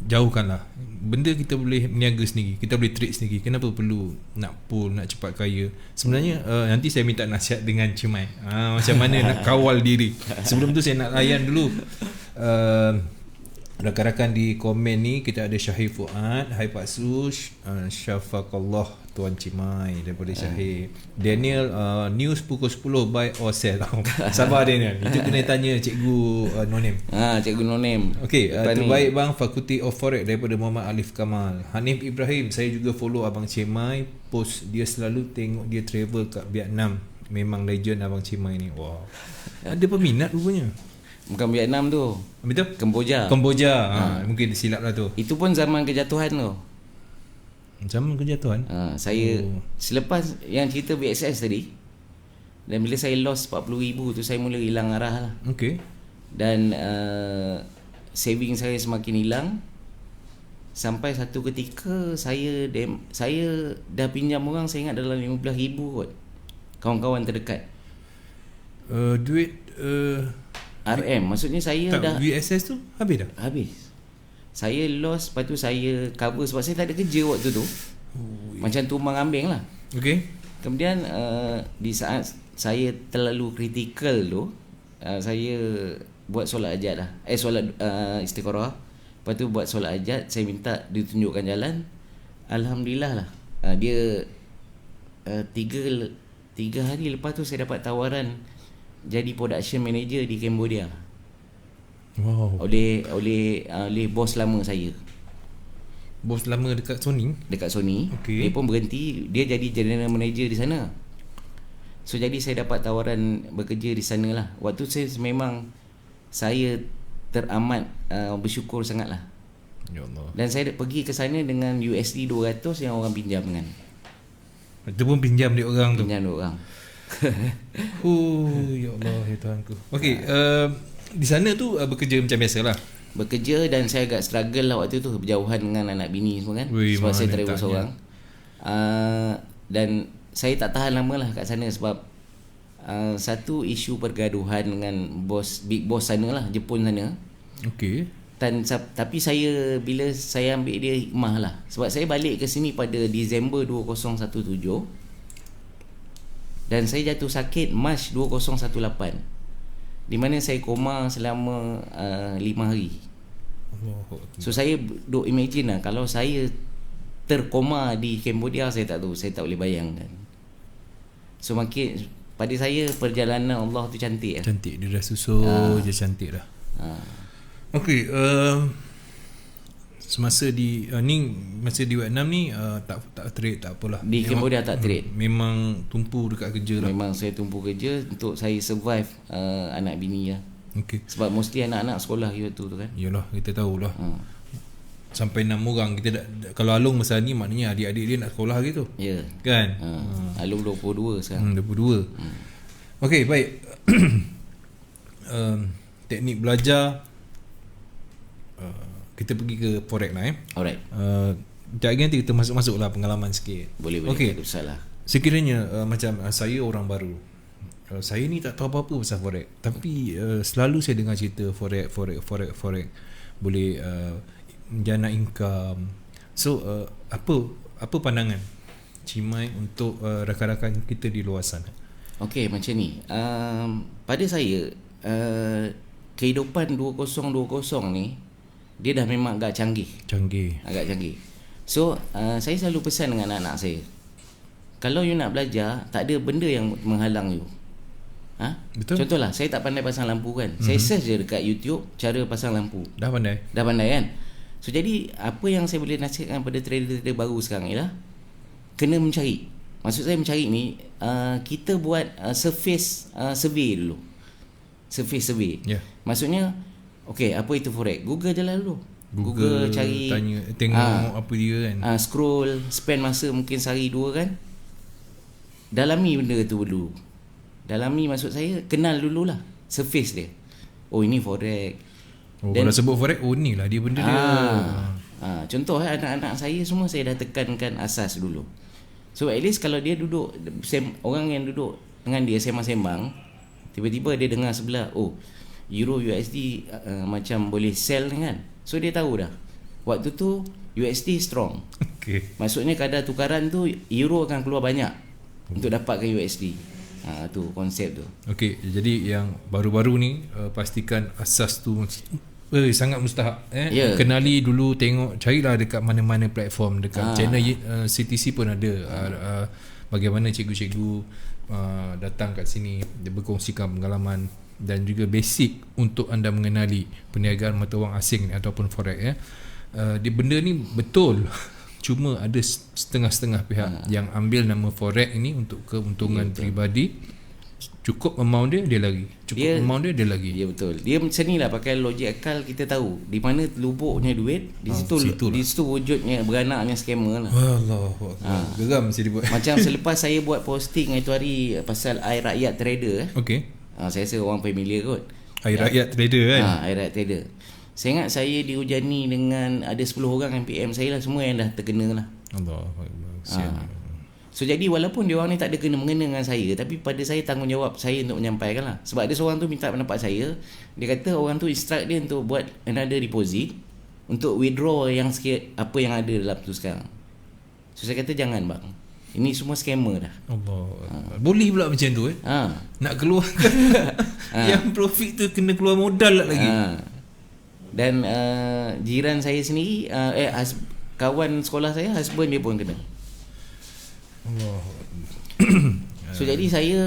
jauhkanlah. Benda kita boleh niaga sendiri, kita boleh trade sendiri. Kenapa perlu nak pool, nak cepat kaya? Sebenarnya nanti saya minta nasihat dengan Cimai, macam mana nak kawal diri. Sebelum tu saya nak layan dulu rakan-rakan di komen ni. Kita ada Syahir Fuad, hai Pak Su, Syafakallah Tuan Cimai daripada Syahir. Daniel, news pukul 10 buy or sell. Sabar Daniel, itu kena tanya Cikgu Nonem. Cikgu Nonem. Okey, terbaik bang, Fakulti of Forex daripada Muhammad Alif Kamal. Hanif Ibrahim, saya juga follow Abang Cimai, post dia selalu tengok dia travel kat Vietnam. Memang legend Abang Cimai ni. Wow. Ada peminat rupanya. Bukan Vietnam tu. Betul? Kemboja. Mungkin silap lah tu. Itu pun zaman kejatuhan tu. Zaman kejatuhan? Saya selepas yang cerita VXS tadi, dan bila saya lost 40,000 tu, saya mula hilang arah lah. Okay. Dan saving saya semakin hilang. Sampai satu ketika saya dah pinjam orang, saya ingat dalam 15,000 kot. Kawan-kawan terdekat. Duit RM, maksudnya saya dah VSS tu habis dah? Habis. Saya lost, lepas tu saya cover sebab saya tak ada kerja waktu tu. Macam tumbang ambing lah. Okay. Kemudian di saat saya terlalu kritikal tu, saya buat solat hajat lah. Solat istikharah. Lepas tu buat solat hajat, saya minta ditunjukkan jalan. Alhamdulillah lah. Dia 3 hari lepas tu saya dapat tawaran jadi production manager di Cambodia. Wow. Oleh bos lama saya. Bos lama dekat Sony? Dekat Sony. Okay. Dia pun berhenti, dia jadi general manager di sana. So jadi saya dapat tawaran bekerja di sana lah. Waktu saya teramat bersyukur sangat lah. Ya Allah. Dan saya pergi ke sana dengan USD 200 yang orang pinjam kan. Itu pun pinjam dia orang tu. Pinjam dia orang. Ya Allah, ya Tuhanku. Okey, di sana tu bekerja macam biasalah. Bekerja, dan saya agak struggle lah waktu tu, berjauhan dengan anak bini semua kan. Sebab saya travel seorang. Dan saya tak tahan lama lah kat sana sebab satu isu pergaduhan dengan big boss sana lah, Jepun sana. Okey. Tapi bila saya ambil dia hikmah lah, sebab saya balik ke sini pada Disember 2017 dan saya jatuh sakit Mac 2018, di mana saya koma selama 5 hari. So saya duk imagine lah, kalau saya terkoma di Cambodia, saya tak tahu, saya tak boleh bayangkan. So makin pada saya perjalanan Allah tu cantik lah. Cantik, dia dah susun je cantik dah. Okey, semasa di masa di Vietnam ni tak trade, tak apalah. Di Cambodia tak trade. Memang tumpu dekat kerja lah. Memang saya tumpu kerja untuk saya survive anak bini lah. Okey. Sebab mesti anak-anak sekolah waktu tu kan. Yalah, kita tahulah. Sampai 6 orang kita kalau Alung masa ni maknanya adik-adik dia nak sekolah gitu. Ya. Kan? Alung 22 sekarang. 22. Okey, baik. Teknik belajar, kita pergi ke forex lah Alright. Sekejap lagi nanti kita masuk lah pengalaman sikit. Boleh. Okay. Tak ada salah. Sekiranya macam saya orang baru, saya ni tak tahu apa-apa pasal forex, tapi selalu saya dengar cerita forex boleh menjana income. So apa pandangan Cimai untuk rakan-rakan kita di luar sana? Okey, macam ni. Pada saya kehidupan 2020 ni dia dah memang agak canggih. Agak canggih. So saya selalu pesan dengan anak-anak saya, kalau you nak belajar, tak ada benda yang menghalang you. Betul. Contohlah, saya tak pandai pasang lampu kan. Saya search je dekat YouTube cara pasang lampu. Dah pandai kan. So jadi apa yang saya boleh nasihatkan pada trader-trader baru sekarang ialah kena mencari. Maksud saya mencari ni, kita buat surface survey dulu. Surface survey. Maksudnya, okey, apa itu forex? Google je lah dulu. Google cari, tanya, tengok apa dia kan. Scroll, spend masa mungkin sehari 2 kan. Dalami benda tu dulu. Dalami maksud saya, kenal dululah surface dia. Oh, ini forex. Kalau sebut forex, ni lah dia benda dia. Contoh anak-anak saya semua saya dah tekankan asas dulu. So at least kalau dia duduk, orang yang duduk dengan dia sembang-sembang, tiba-tiba dia dengar sebelah, Euro USD macam boleh sell kan. So dia tahu dah waktu tu USD strong. Maksudnya kadar tukaran tu Euro akan keluar banyak untuk dapatkan USD. Tu konsep tu. Okey, jadi yang baru-baru ni pastikan asas tu sangat mustahak. Kenali dulu, tengok, carilah dekat mana-mana platform, dekat channel CTC pun ada bagaimana cikgu-cikgu datang kat sini, dia berkongsikan pengalaman dan juga basic untuk anda mengenali perniagaan mata wang asing ni ataupun forex benda ni betul. Cuma ada setengah-setengah pihak yang ambil nama forex ini untuk keuntungan peribadi. Cukup amount dia lagi. Amount dia lagi. Ya, betul. Dia macam ni lah, pakai logik akal kita tahu di mana lubuknya duit, di situ wujudnya beranaknya scammer lah. Allahuakbar. Geram mesti dibuat. Macam selepas saya buat posting itu hari pasal Air Rakyat Trader. Okey. Saya rasa orang familiar kot. Air Rakyat Trader kan. Air Rakyat Trader. Saya ingat saya dihujani dengan ada 10 orang MPM saya lah, semua yang dah terkena lah. Allah. So jadi walaupun dia orang ni tak ada kena-mengena dengan saya, tapi pada saya tanggungjawab saya untuk menyampaikan lah. Sebab ada seorang tu minta pendapat saya, dia kata orang tu instruct dia untuk buat another deposit untuk withdraw yang sikit apa yang ada dalam tu sekarang. So saya kata jangan bang, ini semua scammer dah. Allah. Boleh pula macam tu nak keluarkan yang profit tu kena keluar modal lagi. Dan jiran saya sendiri, kawan sekolah saya, husband dia pun kena. Allah. So jadi saya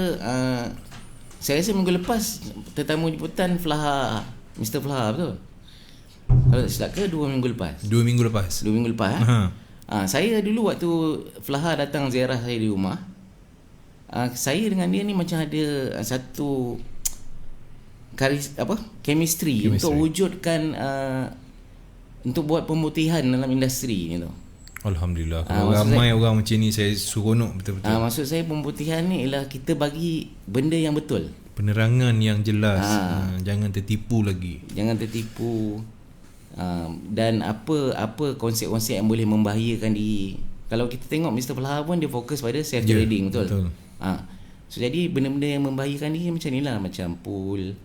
rasa minggu lepas tetamu jemputan Flaha, Mr. Flaha, betul? Kalau tak silap ke 2 minggu lepas? 2 minggu lepas. Saya dulu waktu Flaha datang ziarah saya di rumah, saya dengan dia ni macam ada satu chemistry untuk wujudkan untuk buat pemutihan dalam industri ni tu. Alhamdulillah. Kalau ramai orang macam ni, saya seronok betul-betul. Maksud saya pemutihan ni ialah kita bagi benda yang betul, penerangan yang jelas. Jangan tertipu lagi. Dan apa konsep-konsep yang boleh membahayakan diri. Kalau kita tengok Mr. Flaha pun dia fokus pada self trading, betul. So jadi benda-benda yang membahayakan diri macam ni lah, macam pool.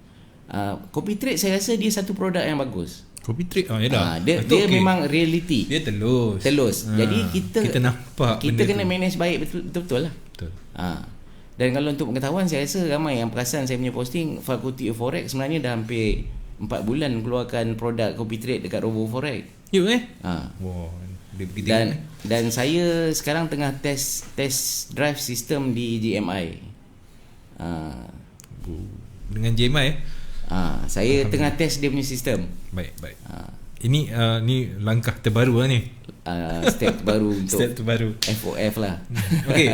Copy trade saya rasa dia satu produk yang bagus. Copy trade dia okay. Memang reality. Dia telus. Jadi kita nampak kita kena manage baik betul-betul lah. Betul. Dan kalau untuk pengetahuan, saya rasa ramai yang perasan saya punya posting Fakulti of Forex sebenarnya dah hampir 4 bulan keluarkan produk copy trade dekat Robo Forex. Wow. Dan saya sekarang tengah test drive system di GMI. Dengan GMI saya tengah test dia punya sistem. Baik. Ini ni langkah terbaru lah ni. Step baru untuk step terbaru FOF lah. Okey,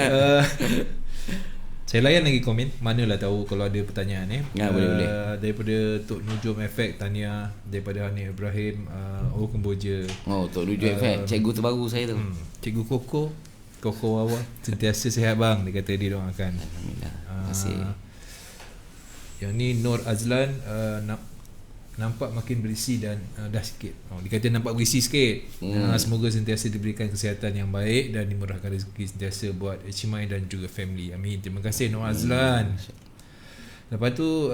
saya layan lagi komen. Manalah tahu kalau ada pertanyaan boleh. Daripada Tok Nujum Efek, tahniah. Daripada Hanif Ibrahim, Kemboja. Tok Nujum Efek, cikgu terbaru saya tu. Cikgu Koko Wawa, sentiasa sihat bang, dia kata dia doakan. Alhamdulillah. Terima kasih. Yang ni Nur Azlan, nampak makin berisi dan dah sikit. Dia kata nampak berisi sikit. Semoga sentiasa diberikan kesihatan yang baik dan dimurahkan rezeki sentiasa buat Echimai dan juga family. Amin. Terima kasih Nur Azlan. Lepas tu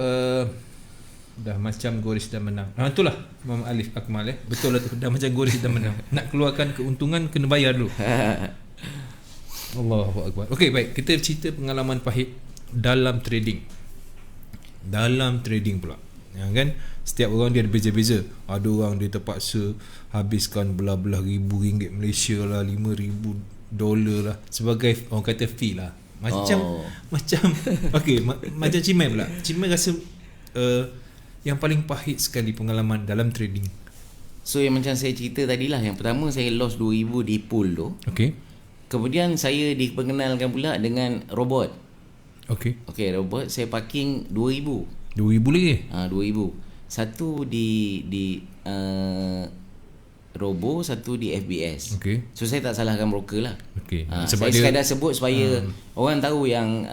dah macam Goris dah menang. Itulah Muhammad Alif Akmal betul lah tu, dah macam Goris dah menang. Nak keluarkan keuntungan kena bayar dulu. Allahu Akbar. Okey, baik, kita cerita pengalaman pahit dalam trading pula, ya kan? Setiap orang dia ada beza-beza. Ada orang dia terpaksa habiskan belah-belah RM1,000 Malaysia lah, $5,000 lah sebagai orang kata fee lah. Macam okey, macam Cimai pula. Cimai rasa yang paling pahit sekali pengalaman dalam trading. So yang macam saya cerita tadi lah, yang pertama saya lost RM2,000 di pool tu. Okey. Kemudian saya diperkenalkan pula dengan robot. Okey, robot saya parking RM2,000. RM2,000 lagi? RM2,000. Satu di Robo, satu di FBS. Okey. So saya tak salahkan broker lah. Okey. Sebab saya sekadar sebut supaya orang tahu yang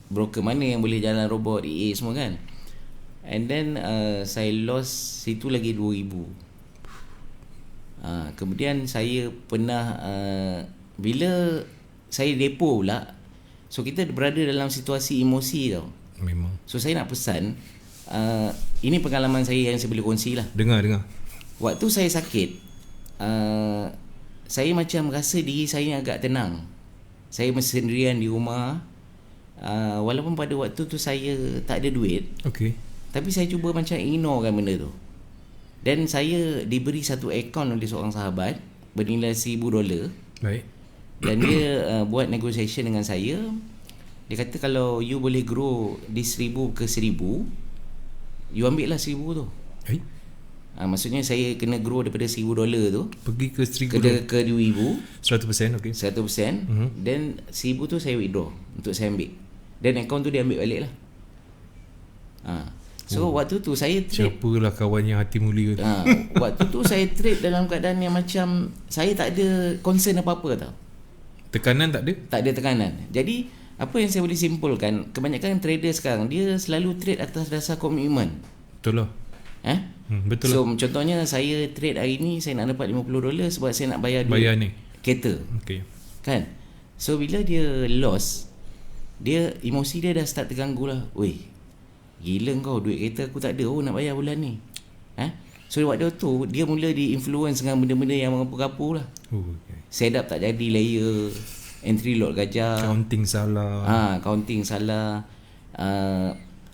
broker mana yang boleh jalan robot, EA semua kan. And then saya lost situ lagi RM2,000. Kemudian saya pernah bila saya depo pula, so kita berada dalam situasi emosi tau. Memang. So saya nak pesan, ini pengalaman saya yang saya boleh kongsi lah. Dengar. Waktu saya sakit, saya macam rasa diri saya agak tenang. Saya masih sendirian di rumah. Walaupun pada waktu tu saya tak ada duit. Okey. Tapi saya cuba macam ignorekan benda tu. Dan saya diberi satu akaun oleh seorang sahabat bernilai $1,000. Baik. Dan dia buat negotiation dengan saya. Dia kata kalau you boleh grow di 1,000 ke 1,000, you ambil lah 1,000 tu. Maksudnya saya kena grow daripada $1,000 tu pergi ke 1,000 ke 2,000 100%. Okay. 100%. Then 1,000 tu saya withdraw untuk saya ambil. Dan akaun tu dia ambil balik lah. So waktu tu saya trade. Siapalah kawan yang hati mulia tu. Waktu tu saya trade dalam keadaan yang macam saya tak ada concern apa-apa tau. Tekanan tak ada? Tak ada tekanan. Jadi apa yang saya boleh simpulkan, kebanyakan trader sekarang dia selalu trade atas dasar komitmen. Betul lah. Betul So lah. contohnya saya trade hari ni, saya nak dapat $50 sebab saya nak bayar ni kereta. Okay. Kan? So bila dia loss, dia emosi dia dah start terganggu lah. Weh, gila kau, duit kereta aku tak ada, nak bayar bulan ni. So waktu tu dia mula di-influence dengan benda-benda yang mengapu-kapu lah. Okay. Setup tak jadi layer, entry lot gajah, counting salah.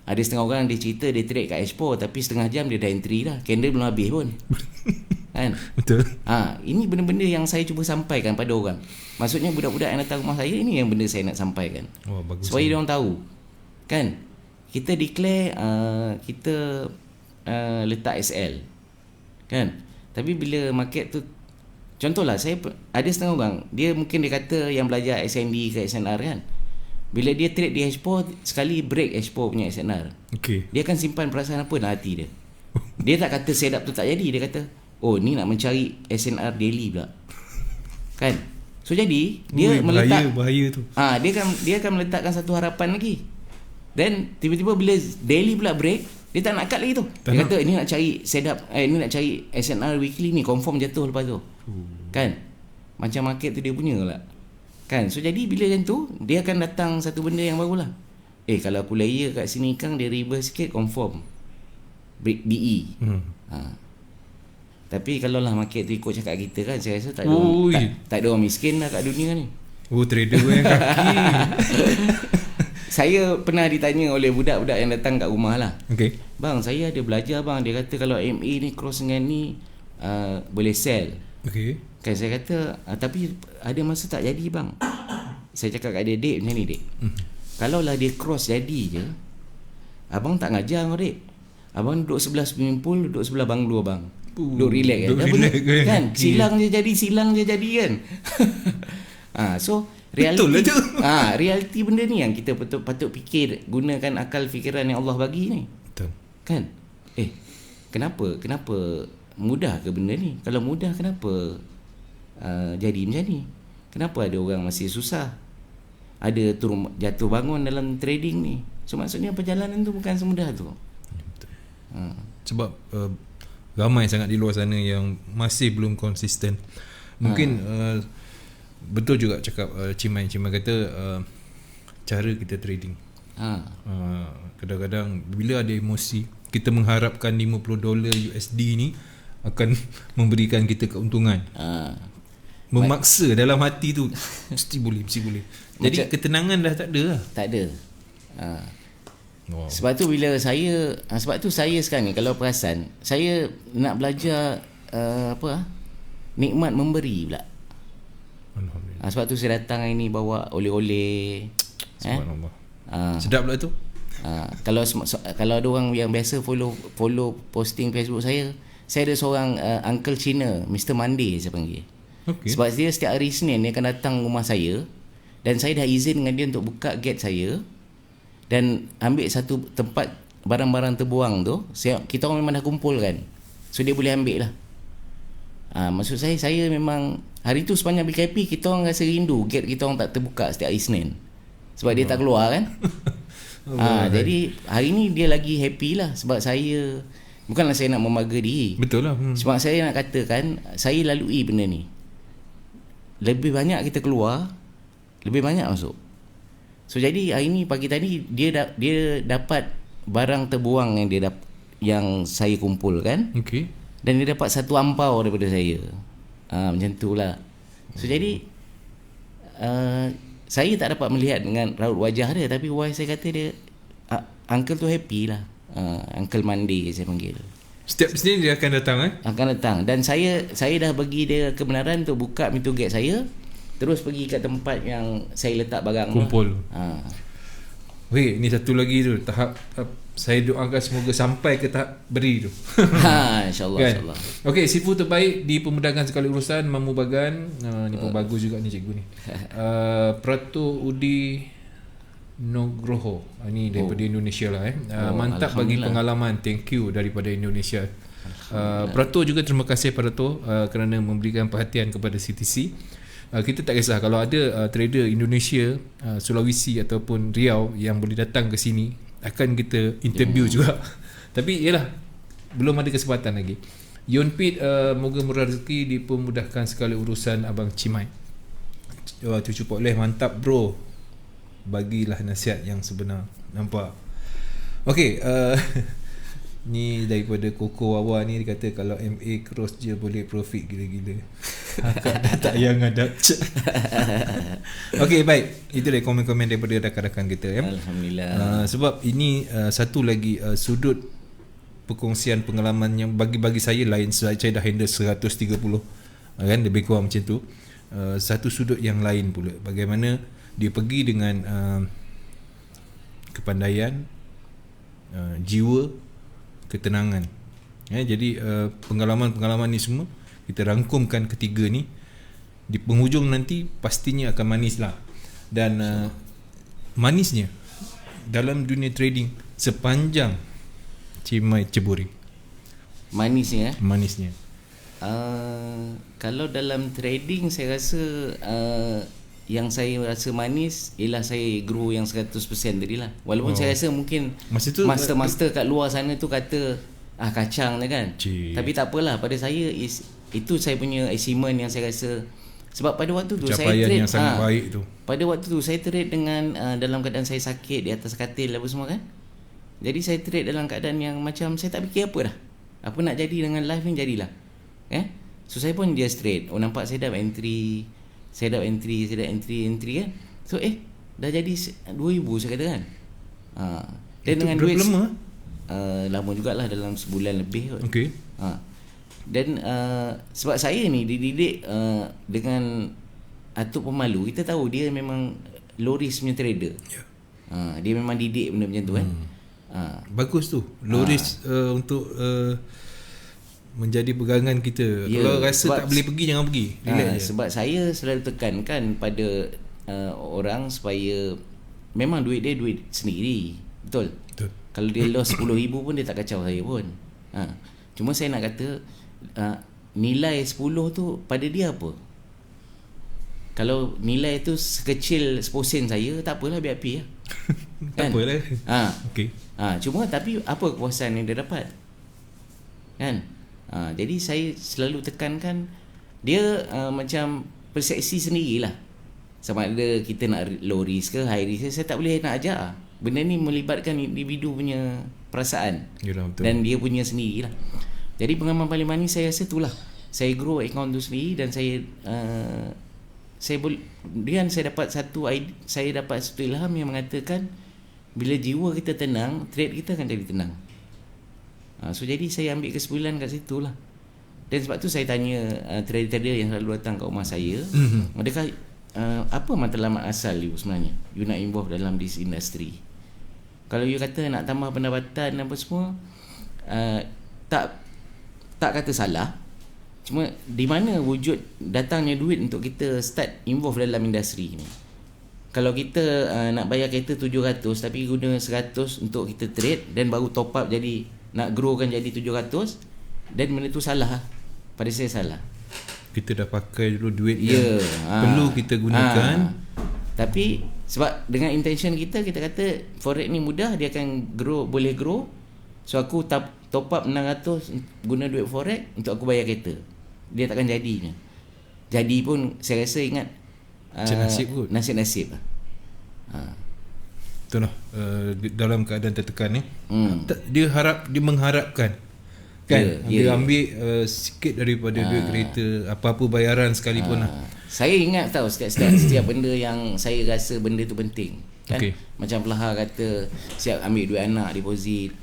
Ada setengah orang dia cerita dia trade kat Expo, tapi setengah jam dia dah entry dah, candle belum habis pun. Kan? Betul. Ini benda-benda yang saya cuba sampaikan pada orang. Maksudnya budak-budak yang datang rumah saya, ini yang benda saya nak sampaikan. Bagus. Supaya dia orang tahu. Kan? Kita declare kita letak SL. Kan? Tapi bila market tu, contohlah saya ada setengah orang, dia mungkin dia kata yang belajar SND ke SNR kan. Bila dia trade di Expo, sekali break Expo punya SNR. Okay. Dia akan simpan perasaan apa dalam hati dia. Dia tak kata setup tu tak jadi, dia kata, oh ni nak mencari SNR daily pula. Kan? So jadi dia meletak bahaya tu. Dia akan meletakkan satu harapan lagi. Then tiba-tiba bila daily pula break, dia tak nak cut lagi tu. Dia kata ini nak cari setup, ini nak cari SNR weekly ni confirm jatuh lepas tu. Kan? Macam market tu dia punya lah. Kan? So jadi bila macam tu, dia akan datang satu benda yang barulah. Kalau aku layer kat sini kan dia reverse sikit confirm break BE. Tapi kalau lah market tu ikut cakap kita kan, saya rasa tak ada orang miskin lah kat dunia ni. Trader yang kaki. Saya pernah ditanya oleh budak-budak yang datang kat rumah lah. Okay. Bang, saya ada belajar bang. Dia kata kalau MA ni cross dengan ni boleh sell. Okay. Kan saya kata tapi ada masa tak jadi bang. Saya cakap kat dia, dek macam ni dek. Kalau lah dia cross jadi je, abang tak ngajar kau dek. Abang duduk sebelah swimming pool, duduk sebelah banglo bang. Duduk relax kan. Silang je jadi kan. So reality, reality benda ni yang kita patut fikir, gunakan akal fikiran yang Allah bagi ni. Betul. Kan? Kenapa mudah ke benda ni? Kalau mudah kenapa jadi macam ni? Kenapa ada orang masih susah? Ada turun jatuh bangun dalam trading ni. So maksudnya perjalanan tu bukan semudah tu. Betul. Sebab ramai sangat di luar sana yang masih belum konsisten. Mungkin betul juga cakap Cimai kata cara kita trading. Kadang-kadang bila ada emosi, kita mengharapkan $50 USD ni akan memberikan kita keuntungan. Memaksa dalam hati tu mesti boleh. Jadi ketenangan dah tak ada lah. Tak ada. Sebab tu bila saya saya sekarang ni kalau perasan, saya nak belajar nikmat memberi pula. Alhamdulillah. Sebab tu saya datang hari ni bawa oleh-oleh. Subhanallah. Sedap pula tu. Kalau ada orang yang biasa follow posting Facebook saya ada seorang Uncle Cina, Mr. Monday saya panggil. Okay. Sebab dia setiap hari Isnin dia akan datang rumah saya dan saya dah izin dengan dia untuk buka gate saya dan ambil satu tempat barang-barang terbuang tu. Kita orang memang dah kumpul kan, so dia boleh ambil lah. Maksud saya memang hari tu sepanjang BKP kita orang rasa rindu gate kita orang tak terbuka setiap hari Isnin sebab dia tak keluar kan. Jadi hari ni dia lagi happy lah sebab saya, bukanlah saya nak memaga diri. Betul lah. Sebab saya nak katakan saya lalui benda ni. Lebih banyak kita keluar, lebih banyak masuk. So jadi hari ni pagi tadi dia dapat barang terbuang yang saya kumpulkan. Okay. Dan dia dapat satu ampau daripada saya. Macam tu lah. So jadi saya tak dapat melihat dengan raut wajah dia, tapi wife saya kata dia uncle tu happy lah. Uncle Monday saya panggil. Setiap Isnin dia akan datang Akan datang. Dan saya dah bagi dia kebenaran untuk buka pintu gate saya, terus pergi kat tempat yang saya letak barang kumpul. Weh, ni satu lagi tu tahap saya doakan semoga sampai ke tahap beri tu. InsyaAllah, kan? InsyaAllah. Okey, sifu terbaik di pemudahkan segala urusan, Mamu Bagan. Ni pun bagus juga ni cikgu ni. Prato Udi Nugroho. Ini daripada Indonesia lah. Mantap bagi pengalaman. Thank you daripada Indonesia. Prato juga terima kasih Prato kerana memberikan perhatian kepada CTC. Kita tak kisah kalau ada trader Indonesia, Sulawesi ataupun Riau yang boleh datang ke sini, akan kita interview juga. Tapi yalah, belum ada kesempatan lagi. Yonpit, moga murah rezeki, dipermudahkan segala urusan Abang Cimai. Cucu Pok Leh, mantap bro, bagilah nasihat yang sebenar. Nampak? Okay, ni daripada Koko Wawa ni, dia kata kalau MA cross je boleh profit gila-gila. Akak dah tak yang adab. Okay, baik, itu dia komen-komen daripada rakan-rakan kita ya. Alhamdulillah. Sebab ini satu lagi sudut perkongsian pengalaman yang bagi saya lain. Saya dah handle 130 kan, lebih kurang macam tu. Satu sudut yang lain pula, bagaimana dia pergi dengan kepandaian, jiwa, ketenangan ya. Jadi pengalaman-pengalaman ni semua kita rangkumkan ketiga ni, di penghujung nanti pastinya akan manis lah. Dan manisnya dalam dunia trading sepanjang Cimai ceburi. Manisnya Kalau dalam trading saya rasa yang saya rasa manis ialah saya grow yang 100% tadi lah. Walaupun saya rasa mungkin masa tu master-master kat luar sana tu kata kacang je kan. Tapi tak apalah, pada saya itu saya punya achievement yang saya rasa. Sebab pada waktu tu pencapaian saya trade yang sangat baik tu. Pada waktu tu saya trade dengan dalam keadaan saya sakit di atas katil apa semua kan. Jadi saya trade dalam keadaan yang macam saya tak fikir apa dah. Apa nak jadi dengan life ni jadilah. So saya pun just trade. Nampak saya dah entry kan. So dah jadi 2,000 saya kata kan. Dan itu dengan duit lama? Lama jugalah, dalam sebulan lebih kot. Okay. Dan sebab saya ni dididik dengan Atuk Pemalu. Kita tahu dia memang low risk punya trader. Dia memang didik benda macam tu kan. Bagus tu, low risk untuk menjadi pegangan kita. Kalau rasa tak boleh pergi, jangan pergi. Sebab saya selalu tekankan pada orang supaya memang duit dia duit sendiri. Betul. Kalau dia loss 10,000 pun dia tak kacau saya pun. Cuma saya nak kata nilai 10 tu pada dia apa? Kalau nilai tu sekecil 10 sen saya, tak apalah, biar pi lah. Tak apalah. Okay. Cuma tapi apa kepuasan yang dia dapat? Kan? Jadi saya selalu tekankan dia macam persepsi sendirilah. Sama ada kita nak low risk ke high risk ke, saya tak boleh nak ajar. Benda ni melibatkan individu punya perasaan. Yalah, betul. Dan dia punya sendirilah. Jadi pengalaman paling manis saya rasa itulah. Saya grow akaun tu sendiri dan saya dapat satu ilham yang mengatakan bila jiwa kita tenang, trade kita akan jadi tenang. So jadi saya ambil kesimpulan kat situ lah. Dan sebab tu saya tanya trader-trader yang selalu datang kat rumah saya, adakah apa matlamat asal you sebenarnya, you nak involve dalam this industry? Kalau you kata nak tambah pendapatan apa semua, tak kata salah. Cuma di mana wujud datangnya duit untuk kita start involve dalam industri ni? Kalau kita nak bayar kereta 700 tapi guna 100 untuk kita trade dan baru top up jadi nak growkan jadi 700, dan benda tu salah. Pada saya salah. Kita dah pakai dulu duit yang perlu kita gunakan. Tapi sebab dengan intention kita kata forex ni mudah, dia akan grow, boleh grow. So aku top up 600 guna duit forex untuk aku bayar kereta. Dia takkan jadi. Jadi pun saya rasa ingat nasib kot. Nasib lah. Betul lah. Dalam keadaan tertekan ni, dia mengharapkan kan, dia ambil sikit daripada duit kereta, apa-apa bayaran sekalipun lah. Saya ingat tahu setiap benda yang saya rasa benda tu penting kan. Macam Pelaha kata siap ambil duit anak deposit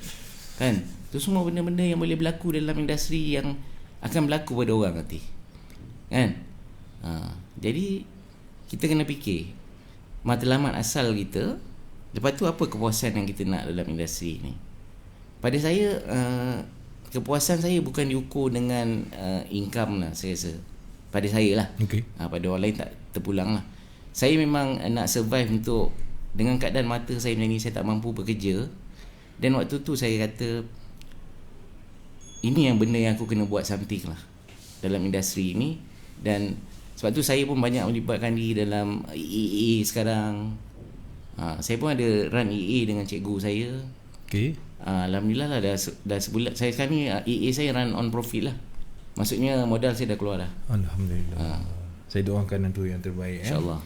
kan. Tu semua benda-benda yang boleh berlaku dalam industri yang akan berlaku pada orang nanti kan. Jadi kita kena fikir matlamat asal kita. Lepas tu apa kepuasan yang kita nak dalam industri ni. Pada saya kepuasan saya bukan diukur dengan income lah, saya rasa. Pada saya lah. Pada orang lain tak terpulang lah. Saya memang nak survive untuk, dengan keadaan mata saya macam ni, saya tak mampu bekerja. Dan waktu tu saya kata ini yang benda yang aku kena buat something lah dalam industri ni. Dan sebab tu saya pun banyak melibatkan diri dalam EA sekarang. Saya pun ada run EA dengan cikgu saya. Alhamdulillah lah, dah sebulan. Saya sekarang ni EA saya run on profit lah. Maksudnya modal saya dah keluar dah. Alhamdulillah. Saya doakan itu yang terbaik. InsyaAllah.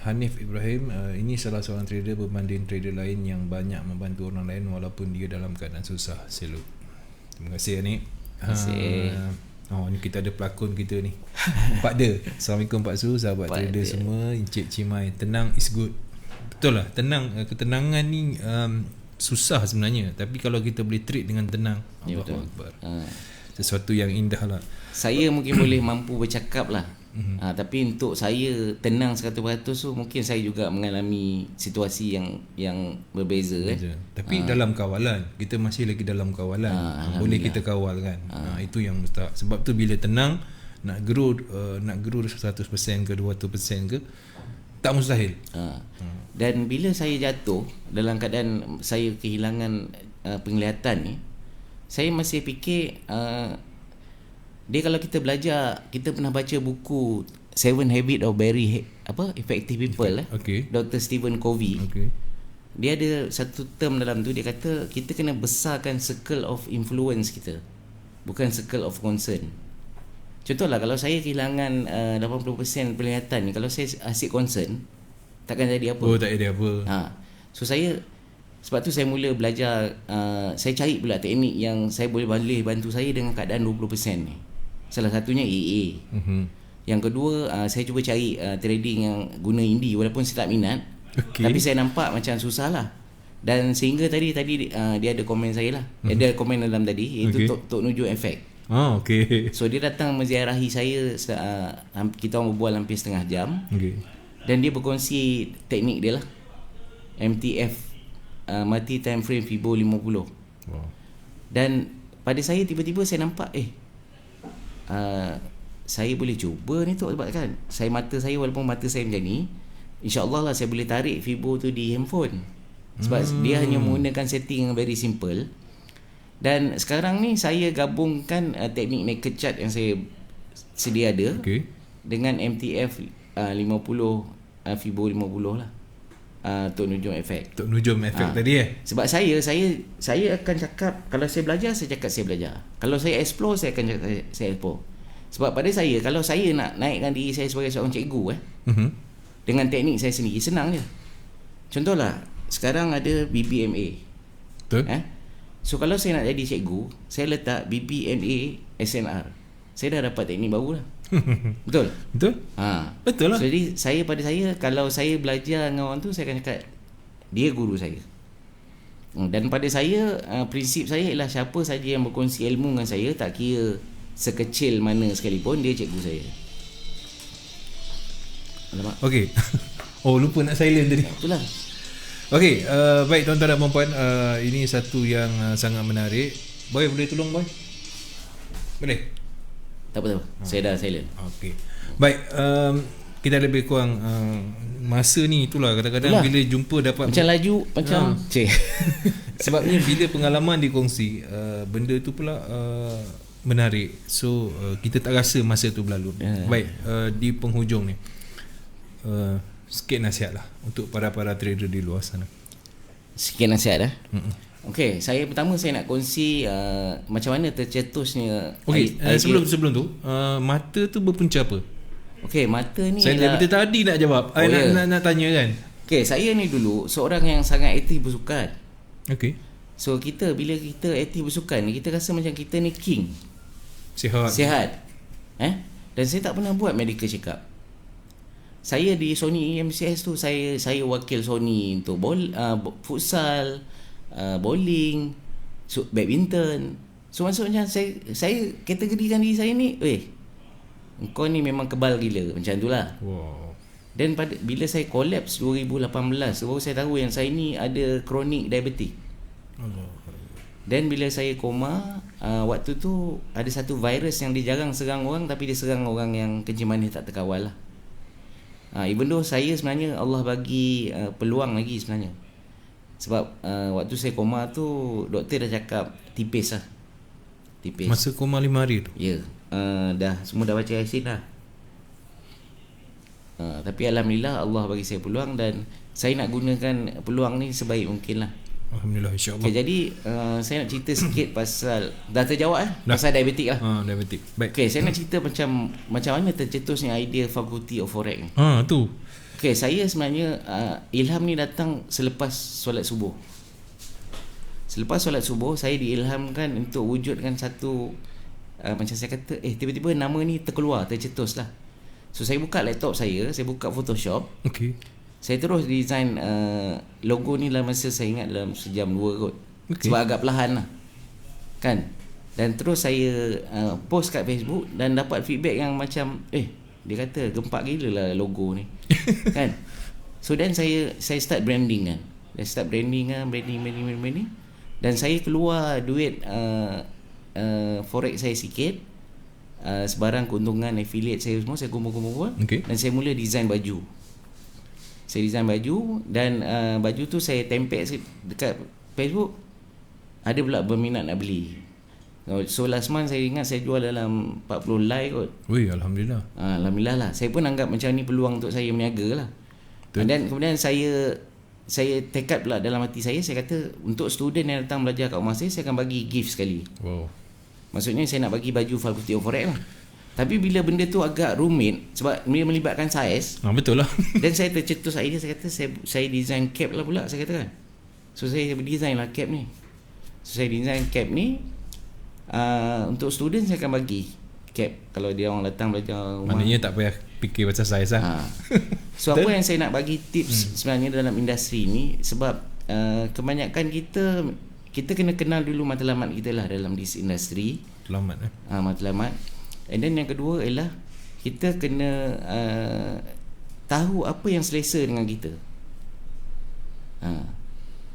Hanif Ibrahim, ini salah seorang trader berbanding trader lain yang banyak membantu orang lain walaupun dia dalam keadaan susah. Salute. Terima kasih Hanif. Terima kasih. Ni kita ada pelakon kita ni. Pak De. Assalamualaikum Pak Su, sahabat Pak trader semua. Encik Cimai, tenang is good. Betul lah, ketenangan ni susah sebenarnya, tapi kalau kita boleh treat dengan tenang, Allahu Akbar. Sesuatu yang indah lah. Saya mungkin boleh mampu bercakap lah. Tapi untuk saya tenang 100% tu mungkin saya juga mengalami situasi yang berbeza. Tapi dalam kawalan, kita masih lagi dalam kawalan. Boleh kita kawal kan. Itu yang mustahak. Sebab tu bila tenang nak grow 100% ke 200% ke, tak mustahil. Dan bila saya jatuh dalam keadaan saya kehilangan penglihatan ni, saya masih fikir dia kalau kita belajar, kita pernah baca buku 7 Habits of Very Effective People Dr. Stephen Covey. Dia ada satu term dalam tu, dia kata kita kena besarkan circle of influence kita, bukan circle of concern. Contohlah kalau saya kehilangan 80% penglihatan ni, kalau saya asyik concern, takkan jadi apa. Tak jadi apa. So saya, sebab tu saya mula belajar, saya cari pula teknik yang saya boleh bantu saya dengan keadaan 20% ni. Salah satunya AA. Yang kedua, saya cuba cari trading yang guna indi, walaupun saya tak minat. Tapi saya nampak macam susah lah. Dan sehingga tadi dia ada komen saya lah. Dia ada komen dalam tadi, iaitu Tok Nuju Effect. So dia datang menziarahi saya, kita orang berbual hampir setengah jam. Dan dia berkongsi teknik dia lah, MTF, Multi Time Frame Fibo 50. Dan pada saya tiba-tiba saya nampak saya boleh cuba ni tu, sebab kan mata saya walaupun mata saya macam ni, InsyaAllah lah saya boleh tarik Fibo tu di handphone. Sebab dia hanya menggunakan setting yang very simple. Dan sekarang ni saya gabungkan teknik naked chart yang saya sedia ada dengan MTF 50 Fibo 50 lah. Tok Nujum Effect. Tok Nujum Effect tadi Sebab saya akan cakap, kalau saya belajar, saya cakap saya belajar. Kalau saya explore, saya akan cakap saya explore. Sebab pada saya, kalau saya nak naikkan diri saya sebagai seorang cikgu dengan teknik saya sendiri, senang je. Contohlah, sekarang ada BBMA. Betul. So kalau saya nak jadi cikgu, saya letak BBMA SNR. Saya dah dapat teknik baru lah. Betul? Betul lah. So, jadi pada saya, kalau saya belajar dengan orang tu, saya akan cakap dia guru saya. Dan pada saya, prinsip saya ialah siapa saja yang berkongsi ilmu dengan saya, tak kira sekecil mana sekalipun, dia cikgu saya. Alamak. Okey. Lupa nak silent tadi. Itulah. Okey, baik tuan-tuan dan puan-puan, ini satu yang sangat menarik. Boy, boleh tolong Boy? Boleh? Tak apa. Saya dah silent. Okey. Baik, kita lebih kurang masa ni, itulah kadang-kadang bila jumpa dapat macam laju macam sebabnya bila pengalaman dikongsi, benda tu pula menarik. So kita tak rasa masa tu berlalu. Baik, di penghujung ni, sikit nasihat lah untuk para trader di luar sana. Sikit nasihat dah. Okey, pertama saya nak kongsi macam mana tercetusnya. Okey, sebelum tu, mata tu berpunca apa? Okey, mata ni saya daripada tadi nak jawab. Nak tanya kan. Okey, saya ni dulu seorang yang sangat aktif bersukan. Okey. So bila kita aktif bersukan ni, kita rasa macam kita ni king. Sihat. Dan saya tak pernah buat medical check up. Saya di Sony EMCS tu, saya wakil Sony untuk futsal, bowling, badminton. So maksudnya saya kategorikan diri saya ni, kau ni memang kebal gila, macam tu lah. Dan bila saya collapse 2018, baru saya tahu yang saya ni ada chronic diabetic. Dan bila saya koma, waktu tu ada satu virus yang dia jarang serang orang, tapi dia serang orang yang kencing manis tak terkawal lah. Even though saya sebenarnya Allah bagi peluang lagi sebenarnya. Sebab waktu saya koma tu, doktor dah cakap tipis lah. Tipis. Masa koma 5 hari tu? Ya. Dah semua dah baca Yasin dah. Tapi Alhamdulillah Allah bagi saya peluang, dan saya nak gunakan peluang ni sebaik mungkin lah. Alhamdulillah, insyaAllah. Okay, jadi saya nak cerita sikit pasal, dah terjawab pasal diabetik lah. Diabetik. Baik. Okay, saya nak cerita macam mana tercetusnya idea Faculty of Forex ni. Tu. Okay, saya sebenarnya ilham ni datang selepas solat subuh. Selepas solat subuh, saya diilhamkan untuk wujudkan satu macam saya kata, tiba-tiba nama ni tercetus lah. So saya buka laptop saya buka Photoshop. Okay. Saya terus design logo ni dalam masa saya ingat dalam sejam 2 kot. Okay. Sebab agak perlahan lah, kan. Dan terus saya post kat Facebook dan dapat feedback yang macam dia kata gempak gila lah logo ni. Kan. So then saya start branding kan. Branding. Dan saya keluar duit forex saya sikit, sebarang keuntungan affiliate saya semua saya kumpul-kumpul. Okay. Dan saya mula design baju. Saya design baju dan baju tu saya tempel dekat Facebook. Ada pula berminat nak beli. So last month saya ingat saya jual dalam 40 like kot. Wih, Alhamdulillah. Alhamdulillah lah. Saya pun anggap macam ni peluang untuk saya berniaga lah. Dan kemudian saya tekad pula dalam hati saya kata untuk student yang datang belajar kat rumah saya akan bagi gift sekali. Wow. Maksudnya saya nak bagi baju Faculty of Forex lah. Tapi bila benda tu agak rumit sebab dia melibatkan saiz. Betul lah. Dan saya tercetus idea, saya kata saya design cap lah pula, saya kata kan. So saya design lah cap ni. So saya design cap ni untuk student saya akan bagi cap kalau dia orang datang belajar rumah. Maknanya tak payah fikir pasal saiz lah. So apa yang saya nak bagi tips sebenarnya dalam industri ni, sebab kebanyakan kita kena kenal dulu matlamat kita lah dalam this industry. Matlamat. And then yang kedua ialah kita kena tahu apa yang selesa dengan kita.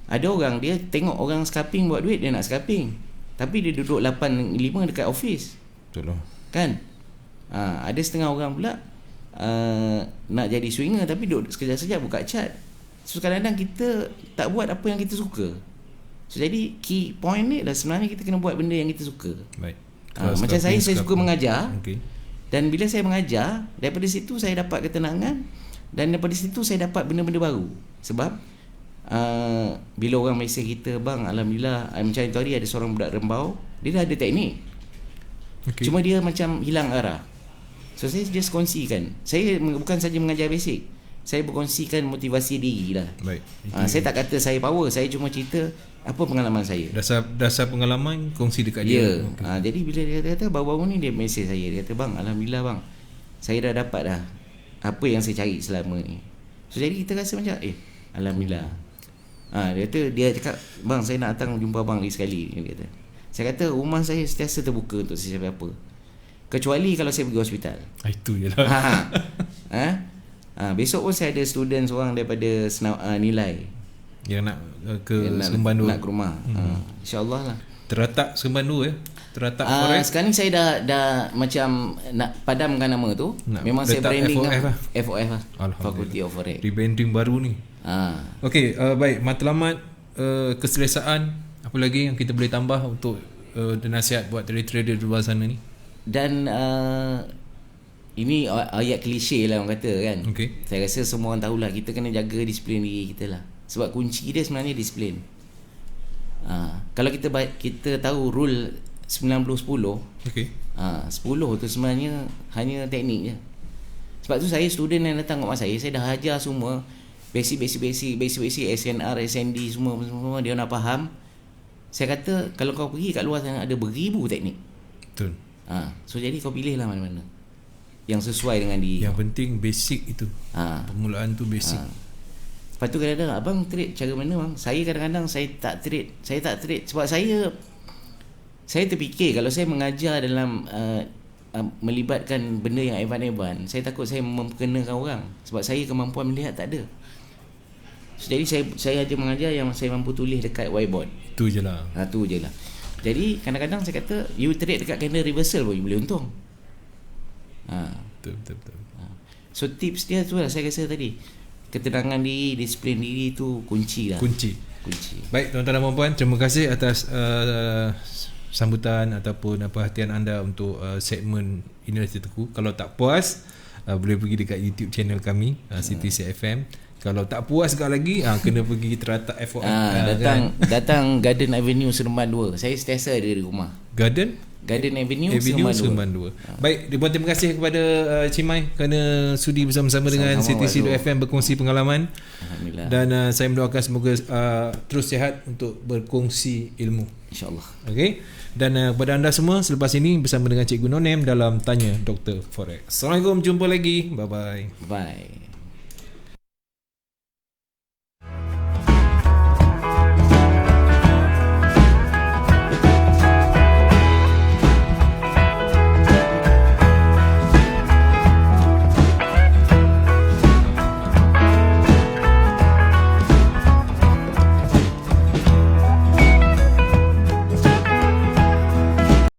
Ada orang dia tengok orang scalping buat duit, dia nak scalping, tapi dia duduk 8-5 dekat office. Betul lah. Kan? Ada setengah orang pula nak jadi swinger tapi duduk sekejap-sekejap buka chart. So kadang-kadang kita tak buat apa yang kita suka. So jadi key point ni adalah sebenarnya kita kena buat benda yang kita suka. Baik. Macam saya suka mengajar. Okay. Dan bila saya mengajar, daripada situ saya dapat ketenangan, dan daripada situ saya dapat benda-benda baru. Sebab bila orang mesej kita, bang, alhamdulillah, macam itu hari ada seorang budak Rembau, dia dah ada teknik. Okay. Cuma dia macam hilang arah. So saya just kongsikan. Saya bukan saja mengajar basic, saya berkongsikan motivasi diri lah. Baik. Saya tak kata saya power, saya cuma cerita apa pengalaman saya. Dasar pengalaman kongsi dekat dia. Okay. Jadi bila dia kata baru-baru ni dia mesej saya, dia kata, bang, alhamdulillah bang, saya dah dapat dah apa yang saya cari selama ni. So jadi kita rasa macam alhamdulillah. Dia cakap, bang, saya nak datang jumpa abang lagi sekali. Dia kata. Saya kata rumah saya sentiasa terbuka untuk sesiapa, kecuali kalau saya pergi hospital. Itu je lah. Besok pun saya ada student seorang daripada Nilai yang nak ke Seremban 2, nak ke rumah. InsyaAllah lah. Teratak Seremban 2 Teratak Forex. Sekarang ni saya dah macam nak padamkan nama tu. Memang saya branding FOF lah. Faculty of Forex. Rebranding baru ni. Okey, baik, matlamat, keselesaan, apa lagi yang kita boleh tambah untuk nasihat buat trader di luar sana ni? Dan ini ayat klise lah orang kata kan. Okay. Saya rasa semua orang tahulah, kita kena jaga disiplin diri kita lah. Sebab kunci dia sebenarnya disiplin. Kalau kita tahu rule 90-10, okay. 10 tu sebenarnya hanya teknik je. Sebab tu saya student yang datang kat rumah saya dah ajar semua basic SNR, SND semua dia nak faham. Saya kata kalau kau pergi kat luar sana ada beribu teknik. Betul. So jadi kau pilih lah mana-mana yang sesuai dengan diri. Yang penting basic itu. Permulaan tu basic. Lepas tu kadang-kadang, abang trade cara mana bang? Saya kadang-kadang saya tak trade sebab saya terfikir kalau saya mengajar dalam melibatkan benda yang advance, saya takut saya memperkenakan orang sebab saya kemampuan melihat tak ada. So, jadi saya aja mengajar yang saya mampu tulis dekat whiteboard. Itu je lah. Jadi kadang-kadang saya kata you trade dekat candle reversal pun you boleh untung. Betul. So tips dia tu lah saya rasa tadi. Ketenangan diri, disiplin diri tu kunci lah. Kunci. Baik tuan-tuan dan puan-puan, terima kasih atas sambutan ataupun perhatian anda untuk segmen Inilah Ceritaku. Kalau tak puas, boleh pergi dekat YouTube channel kami, CTC FM. Kalau tak puas sekali lagi, kena pergi Teratak F4. Datang Garden Avenue Seremban 2. Saya sentiasa ada di rumah. Garden Avenue Seremban 2. Baik, dibuat terima kasih kepada Cimai kerana sudi bersama-sama dengan CTC.FM berkongsi pengalaman. Alhamdulillah. Dan saya mendoakan semoga terus sihat untuk berkongsi ilmu, InsyaAllah. Okey. Dan kepada anda semua, selepas ini bersama dengan Cikgu Nonem dalam Tanya Dr. Forex. Assalamualaikum, jumpa lagi. Bye-bye. Bye.